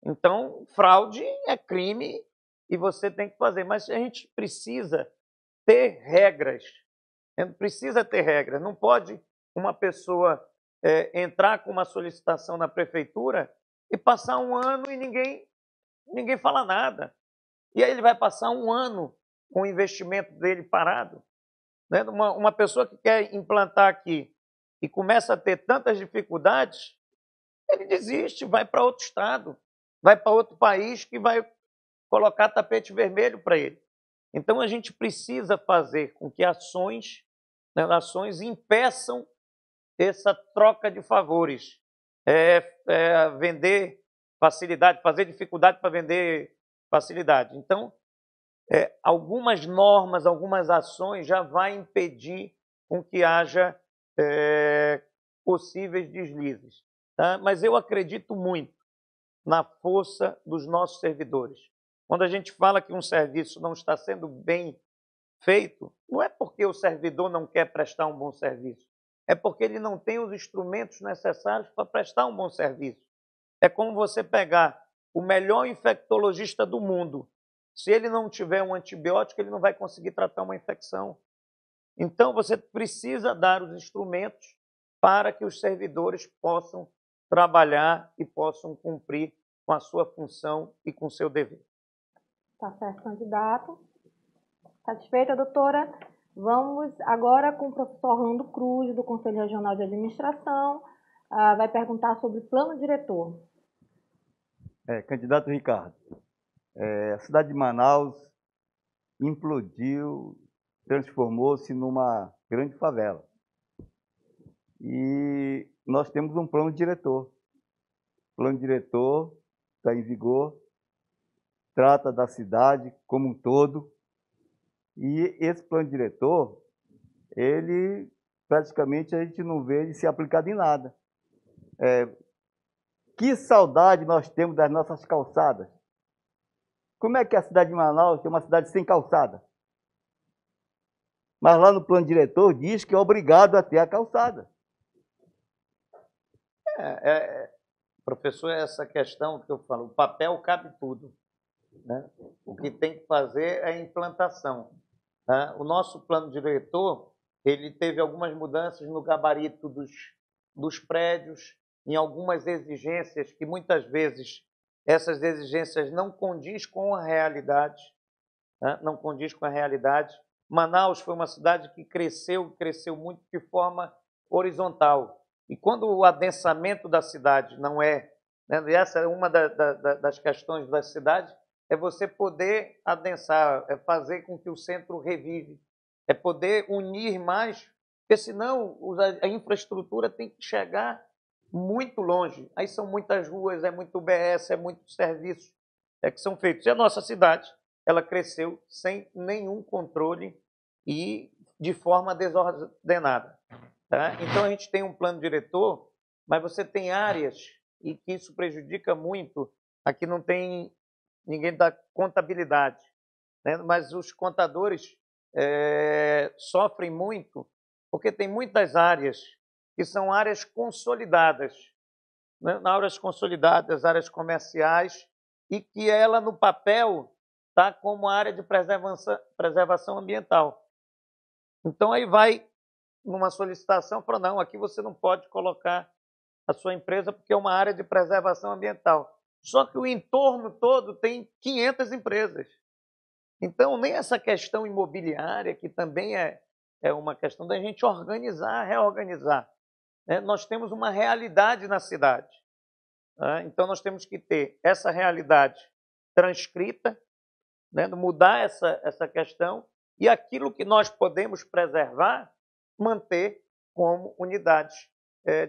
Então, fraude é crime e você tem que fazer. Mas a gente precisa ter regras. Precisa ter regras. Não pode uma pessoa entrar com uma solicitação na prefeitura e passar um ano e ninguém fala nada. E aí ele vai passar um ano com o investimento dele parado. Né? Uma pessoa que quer implantar aqui e começa a ter tantas dificuldades, ele desiste, vai para outro estado, vai para outro país que vai colocar tapete vermelho para ele. Então a gente precisa fazer com que ações impeçam essa troca de favores, vender facilidade, fazer dificuldade para vender facilidade. Então, algumas normas, algumas ações já vai impedir com que haja possíveis deslizes. Tá? Mas eu acredito muito na força dos nossos servidores. Quando a gente fala que um serviço não está sendo bem feito, não é porque o servidor não quer prestar um bom serviço, é porque ele não tem os instrumentos necessários para prestar um bom serviço. É como você pegar o melhor infectologista do mundo. Se ele não tiver um antibiótico, ele não vai conseguir tratar uma infecção. Então, você precisa dar os instrumentos para que os servidores possam trabalhar e possam cumprir com a sua função e com o seu dever. Tá certo, candidato. Satisfeita, doutora? Vamos agora com o professor Orlando Cruz, do Conselho Regional de Administração. Vai perguntar sobre plano diretor. Candidato Ricardo, a cidade de Manaus implodiu, transformou-se numa grande favela. E nós temos um plano diretor. O plano diretor está em vigor, trata da cidade como um todo. E esse plano diretor, ele praticamente a gente não vê ele ser aplicado em nada. Que saudade nós temos das nossas calçadas. Como é que a cidade de Manaus é uma cidade sem calçada? Mas lá no plano diretor diz que é obrigado a ter a calçada. Professor, essa questão que eu falo, o papel cabe tudo. Né? O que tem que fazer é a implantação. Tá? O nosso plano diretor, ele teve algumas mudanças no gabarito dos prédios, em algumas exigências que muitas vezes essas exigências não condiz com a realidade. Né? Não condiz com a realidade. Manaus foi uma cidade que cresceu muito de forma horizontal. E quando o adensamento da cidade não é, né, e essa é uma das questões da cidade, é você poder adensar, é fazer com que o centro revive, é poder unir mais, porque senão a infraestrutura tem que chegar muito longe. Aí são muitas ruas, é muito UBS, é muito serviço que são feitos. E a nossa cidade, ela cresceu sem nenhum controle e de forma desordenada. Tá? Então, a gente tem um plano diretor, mas você tem áreas e que isso prejudica muito. Aqui não tem ninguém da contabilidade, né? Mas os contadores sofrem muito, porque tem muitas áreas que são áreas consolidadas, né? Áreas consolidadas, áreas comerciais, e que ela, no papel, está como área de preservação ambiental. Então, aí vai numa solicitação, fala, não, aqui você não pode colocar a sua empresa porque é uma área de preservação ambiental. Só que o entorno todo tem 500 empresas. Então, nem essa questão imobiliária, que também é uma questão da gente organizar, reorganizar. Né? Nós temos uma realidade na cidade. Né? Então, nós temos que ter essa realidade transcrita, né? Mudar essa questão, e aquilo que nós podemos preservar, manter como unidades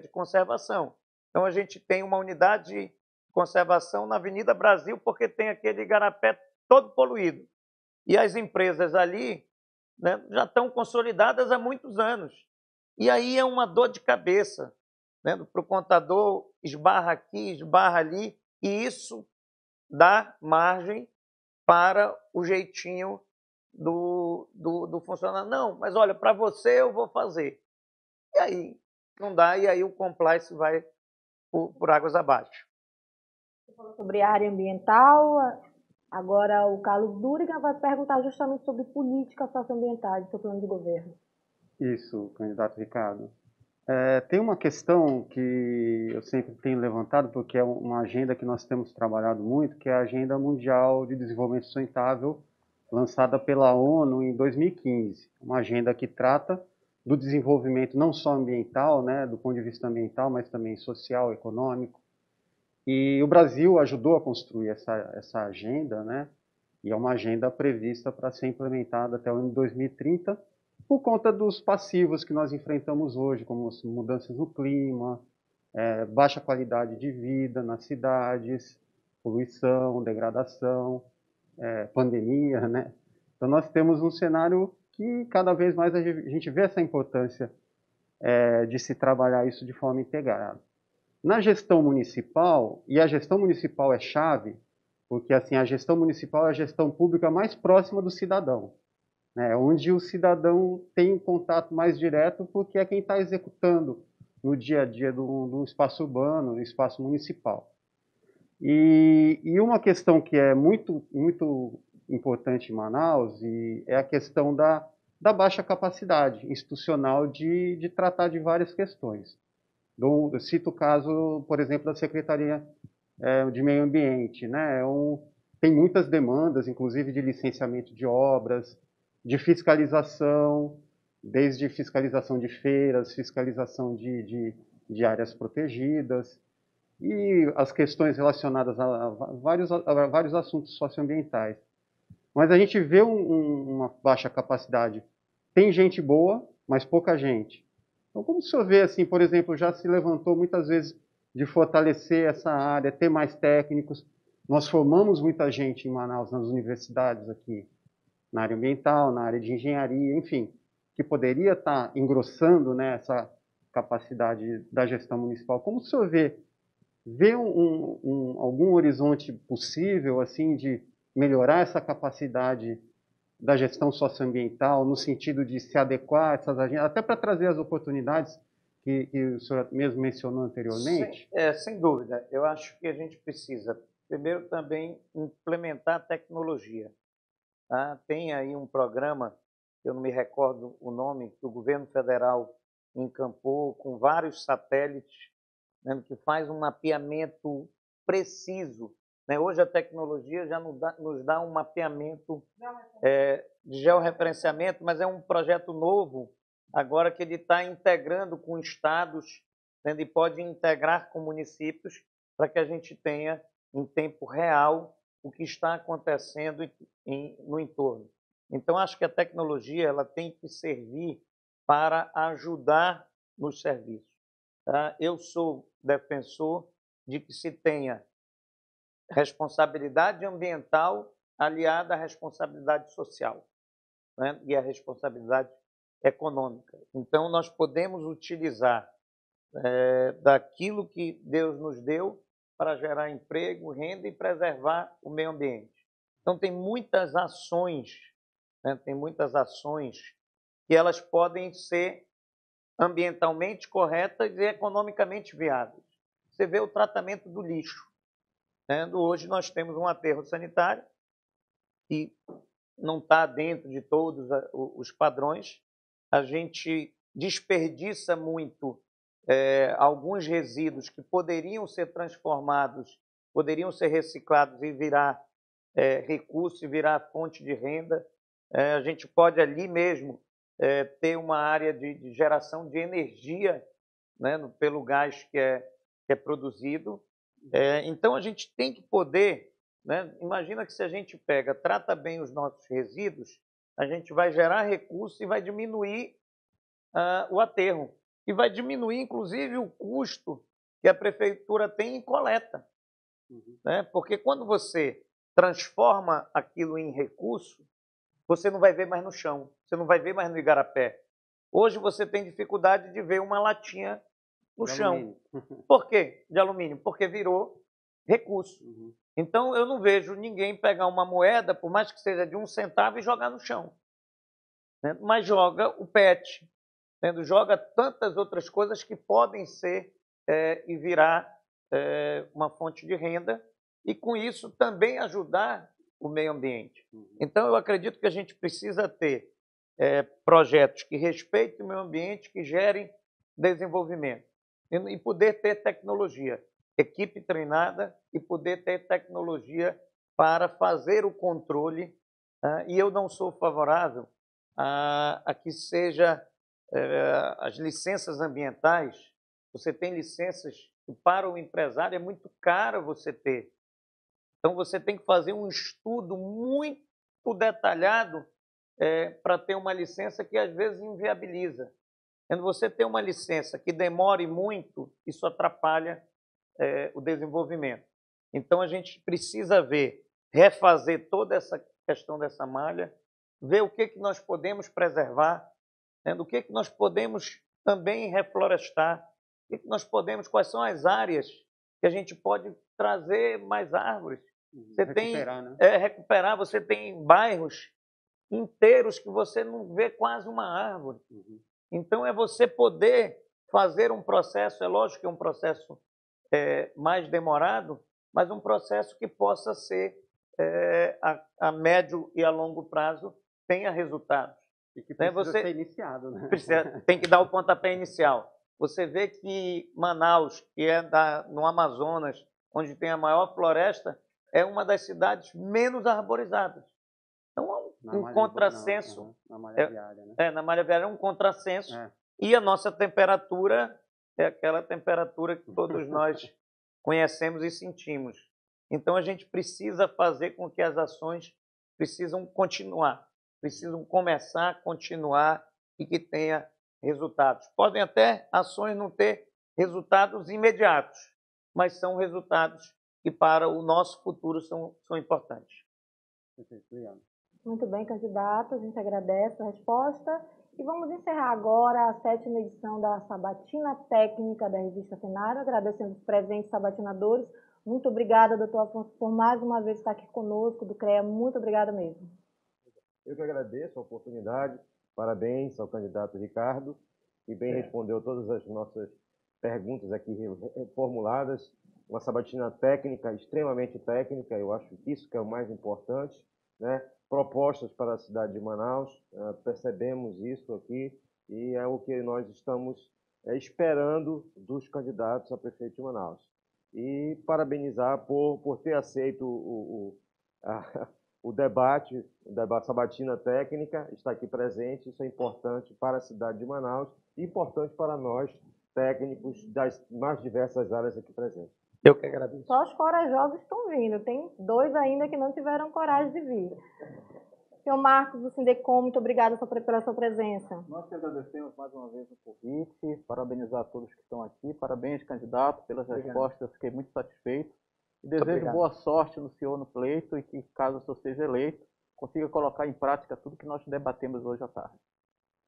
de conservação. Então, a gente tem uma unidade de conservação na Avenida Brasil, porque tem aquele igarapé todo poluído. E as empresas ali, né, já estão consolidadas há muitos anos. E aí é uma dor de cabeça, né, para o contador, esbarra aqui, esbarra ali, e isso dá margem para o jeitinho do funcionário. Não, mas olha, para você eu vou fazer. E aí não dá, e aí o compliance vai por águas abaixo. Você falou sobre a área ambiental, agora o Carlos Durigan vai perguntar justamente sobre política socioambiental do seu plano de governo. Isso, candidato Ricardo. Tem uma questão que eu sempre tenho levantado, porque é uma agenda que nós temos trabalhado muito, que é a Agenda Mundial de Desenvolvimento Sustentável, lançada pela ONU em 2015. Uma agenda que trata do desenvolvimento não só ambiental, né, do ponto de vista ambiental, mas também social, econômico. E o Brasil ajudou a construir essa agenda, né, e é uma agenda prevista para ser implementada até o ano de 2030, por conta dos passivos que nós enfrentamos hoje, como as mudanças no clima, baixa qualidade de vida nas cidades, poluição, degradação, pandemia, né? Então nós temos um cenário que cada vez mais a gente vê essa importância de se trabalhar isso de forma integrada. Na gestão municipal, e a gestão municipal é chave, porque assim, a gestão municipal é a gestão pública mais próxima do cidadão, né, onde o cidadão tem um contato mais direto, porque é quem está executando no dia a dia do espaço urbano, no espaço municipal. E uma questão que é muito, muito importante em Manaus é a questão da baixa capacidade institucional de tratar de várias questões. Eu cito o caso, por exemplo, da Secretaria de Meio Ambiente, né? Tem muitas demandas, inclusive de licenciamento de obras, de fiscalização, desde fiscalização de feiras, fiscalização de áreas protegidas, e as questões relacionadas a vários assuntos socioambientais. Mas a gente vê uma baixa capacidade. Tem gente boa, mas pouca gente. Então, como o senhor vê, assim, por exemplo, já se levantou muitas vezes de fortalecer essa área, ter mais técnicos. Nós formamos muita gente em Manaus, nas universidades aqui, na área ambiental, na área de engenharia, enfim, que poderia estar engrossando, né, essa capacidade da gestão municipal. Como o senhor vê algum horizonte possível, assim, de melhorar essa capacidade da gestão socioambiental, no sentido de se adequar a essas agendas, até para trazer as oportunidades que o senhor mesmo mencionou anteriormente? Sem dúvida. Eu acho que a gente precisa, primeiro, também implementar a tecnologia. Tá? Tem aí um programa, eu não me recordo o nome, que o governo federal encampou com vários satélites, né, que faz um mapeamento preciso. Né? Hoje a tecnologia já nos dá um mapeamento de georreferenciamento, mas é um projeto novo, agora que ele está integrando com estados, né, e pode integrar com municípios, para que a gente tenha em tempo real o que está acontecendo no entorno. Então, acho que a tecnologia ela tem que servir para ajudar nos serviços. Tá? Eu sou defensor de que se tenha responsabilidade ambiental aliada à responsabilidade social, né? E à responsabilidade econômica. Então, nós podemos utilizar daquilo que Deus nos deu para gerar emprego, renda e preservar o meio ambiente. Então, tem muitas ações, né? Tem muitas ações que elas podem ser ambientalmente corretas e economicamente viáveis. Você vê o tratamento do lixo. Né? Hoje nós temos um aterro sanitário que não está dentro de todos os padrões. A gente desperdiça muito alguns resíduos que poderiam ser transformados, poderiam ser reciclados e virar recurso e virar fonte de renda. A gente pode ali mesmo ter uma área de geração de energia, né, pelo gás que é produzido. Então, a gente tem que poder, né, imagina que se a gente trata bem os nossos resíduos, a gente vai gerar recursos e vai diminuir o aterro. E vai diminuir, inclusive, o custo que a prefeitura tem em coleta. Né? Porque quando você transforma aquilo em recurso, você não vai ver mais no chão, você não vai ver mais no igarapé. Hoje você tem dificuldade de ver uma latinha no chão. Por quê? De alumínio? Porque virou recurso. Então eu não vejo ninguém pegar uma moeda, por mais que seja de 1 centavo, e jogar no chão. Né? Mas joga o PET, né? Joga tantas outras coisas que podem ser e virar uma fonte de renda e com isso também ajudar o meio ambiente. Então eu acredito que a gente precisa ter projetos que respeitem o meio ambiente, que gerem desenvolvimento e poder ter tecnologia, equipe treinada e poder ter tecnologia para fazer o controle. E eu não sou favorável a que seja as licenças ambientais. Você tem licenças que para o empresário é muito caro você ter. Então você tem que fazer um estudo muito detalhado para ter uma licença que às vezes inviabiliza. Quando você tem uma licença que demore muito, isso atrapalha o desenvolvimento. Então a gente precisa refazer toda essa questão dessa malha, ver o que nós podemos preservar, né, do que nós podemos também reflorestar, quais são as áreas que a gente pode trazer mais árvores. Você recuperar, né? Recuperar, você tem bairros inteiros que você não vê quase uma árvore. Então é você poder fazer um processo, é lógico que é um processo mais demorado, mas um processo que possa ser a médio e a longo prazo tenha resultados. E que precisa ser iniciado, né? Tem que dar o pontapé inicial. Você vê que Manaus, que é no Amazonas, onde tem a maior floresta, é uma das cidades menos arborizadas. Então, um contrassenso. Na malha viária, né? Na malha viária é um contrassenso. E a nossa temperatura é aquela temperatura que todos nós conhecemos e sentimos. Então, a gente precisa fazer com que as ações precisam continuar, precisam começar, continuar e que tenha resultados. Podem até ações não ter resultados imediatos, mas são resultados que para o nosso futuro são importantes. Muito bem, candidato, a gente agradece a resposta. E vamos encerrar agora a 7ª edição da Sabatina Técnica da Revista Cenário, agradecendo os presentes sabatinadores. Muito obrigada, doutor Afonso, por mais uma vez estar aqui conosco, do CREA. Muito obrigada mesmo. Eu que agradeço a oportunidade. Parabéns ao candidato Ricardo, que bem respondeu todas as nossas perguntas aqui formuladas. Uma sabatina técnica, extremamente técnica, eu acho que isso que é o mais importante, né? Propostas para a cidade de Manaus, percebemos isso aqui e é o que nós estamos esperando dos candidatos a prefeito de Manaus. E parabenizar por ter aceito o debate Sabatina Técnica, está aqui presente, isso é importante para a cidade de Manaus e importante para nós, técnicos das mais diversas áreas aqui presentes. Eu que agradeço. Só os corajosos estão vindo, tem 2 ainda que não tiveram coragem de vir. Senhor Marcos, do Sindecom, muito obrigada pela sua presença. Nós que agradecemos mais uma vez o convite, parabenizar todos que estão aqui, parabéns, candidato, pelas respostas, fiquei muito satisfeito. E desejo boa sorte no senhor no pleito e que, caso o senhor seja eleito, consiga colocar em prática tudo que nós debatemos hoje à tarde.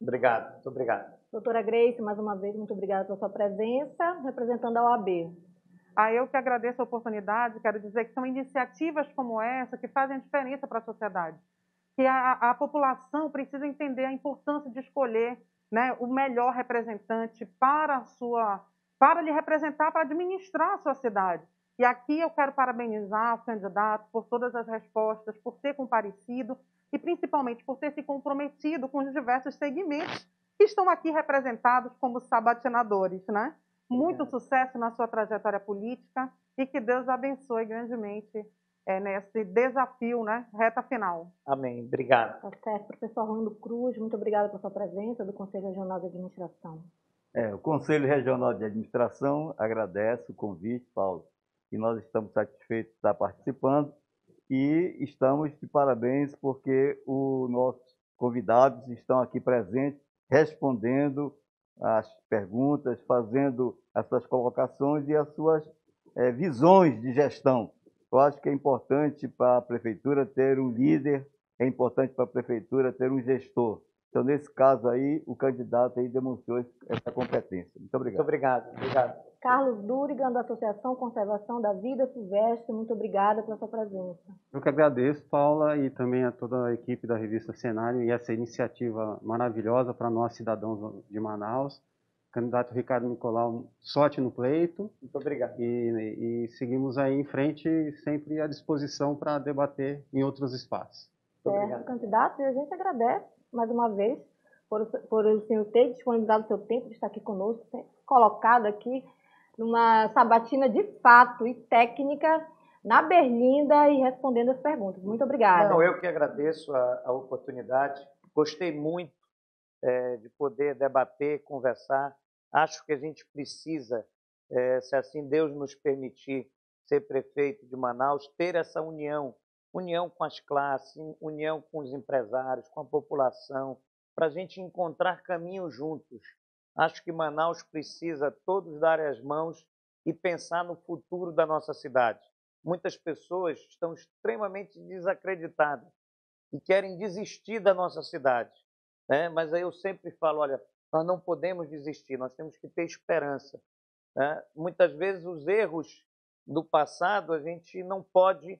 Obrigado, muito obrigado. Doutora Grace, mais uma vez, muito obrigada pela sua presença, representando a OAB. Eu que agradeço a oportunidade, quero dizer que são iniciativas como essa que fazem a diferença para a sociedade. Que a população precisa entender a importância de escolher, né, o melhor representante para lhe representar, para administrar a sua cidade. E aqui eu quero parabenizar o candidato por todas as respostas, por ter comparecido e principalmente por ter se comprometido com os diversos segmentos que estão aqui representados como sabatinadores, né? Muito sucesso na sua trajetória política e que Deus abençoe grandemente nesse desafio, né? Reta final. Amém. Obrigado. Tá certo. Professor Orlando Cruz, muito obrigada pela sua presença, do Conselho Regional de Administração. O Conselho Regional de Administração agradece o convite, Paulo, e nós estamos satisfeitos de estar participando e estamos de parabéns porque os nossos convidados estão aqui presentes, respondendo as perguntas, fazendo as suas colocações e as suas visões de gestão. Eu acho que é importante para a Prefeitura ter um líder é importante para a prefeitura ter um gestor. Então, nesse caso aí, o candidato aí demonstrou essa competência. Muito obrigado. Muito obrigado. Obrigado. Carlos Durigan, da Associação Conservação da Vida Silvestre, muito obrigada pela sua presença. Eu que agradeço, Paula, e também a toda a equipe da revista Cenário e essa iniciativa maravilhosa para nós cidadãos de Manaus. Candidato Ricardo Nicolau, sorte no pleito. Muito obrigado. E seguimos aí em frente, sempre à disposição para debater em outros espaços. Muito obrigado. Candidato, e a gente agradece mais uma vez por o senhor ter disponibilizado o seu tempo de estar aqui conosco, ter colocado aqui numa sabatina de fato e técnica na Berlinda e respondendo as perguntas. Muito obrigada. Não, eu que agradeço a oportunidade. Gostei muito de poder debater, conversar. Acho que a gente precisa, se assim Deus nos permitir, ser prefeito de Manaus, ter essa união com as classes, união com os empresários, com a população, para a gente encontrar caminhos juntos. Acho que Manaus precisa todos dar as mãos e pensar no futuro da nossa cidade. Muitas pessoas estão extremamente desacreditadas e querem desistir da nossa cidade, né? Mas aí eu sempre falo, olha, nós não podemos desistir, nós temos que ter esperança, né? Muitas vezes os erros do passado, a gente não pode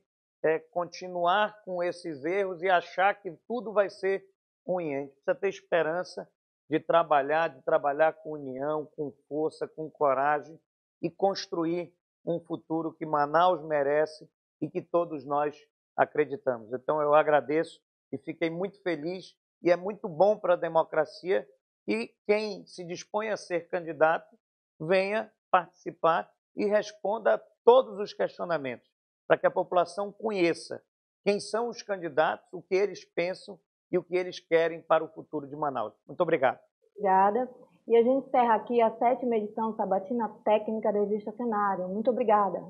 continuar com esses erros e achar que tudo vai ser ruim. A gente precisa ter esperança de trabalhar com união, com força, com coragem e construir um futuro que Manaus merece e que todos nós acreditamos. Então eu agradeço e fiquei muito feliz e é muito bom para a democracia e quem se dispõe a ser candidato venha participar e responda a todos os questionamentos, para que a população conheça quem são os candidatos, o que eles pensam e o que eles querem para o futuro de Manaus. Muito obrigado. Obrigada. E a gente encerra aqui a 7ª edição Sabatina Técnica da Revista Cenário. Muito obrigada.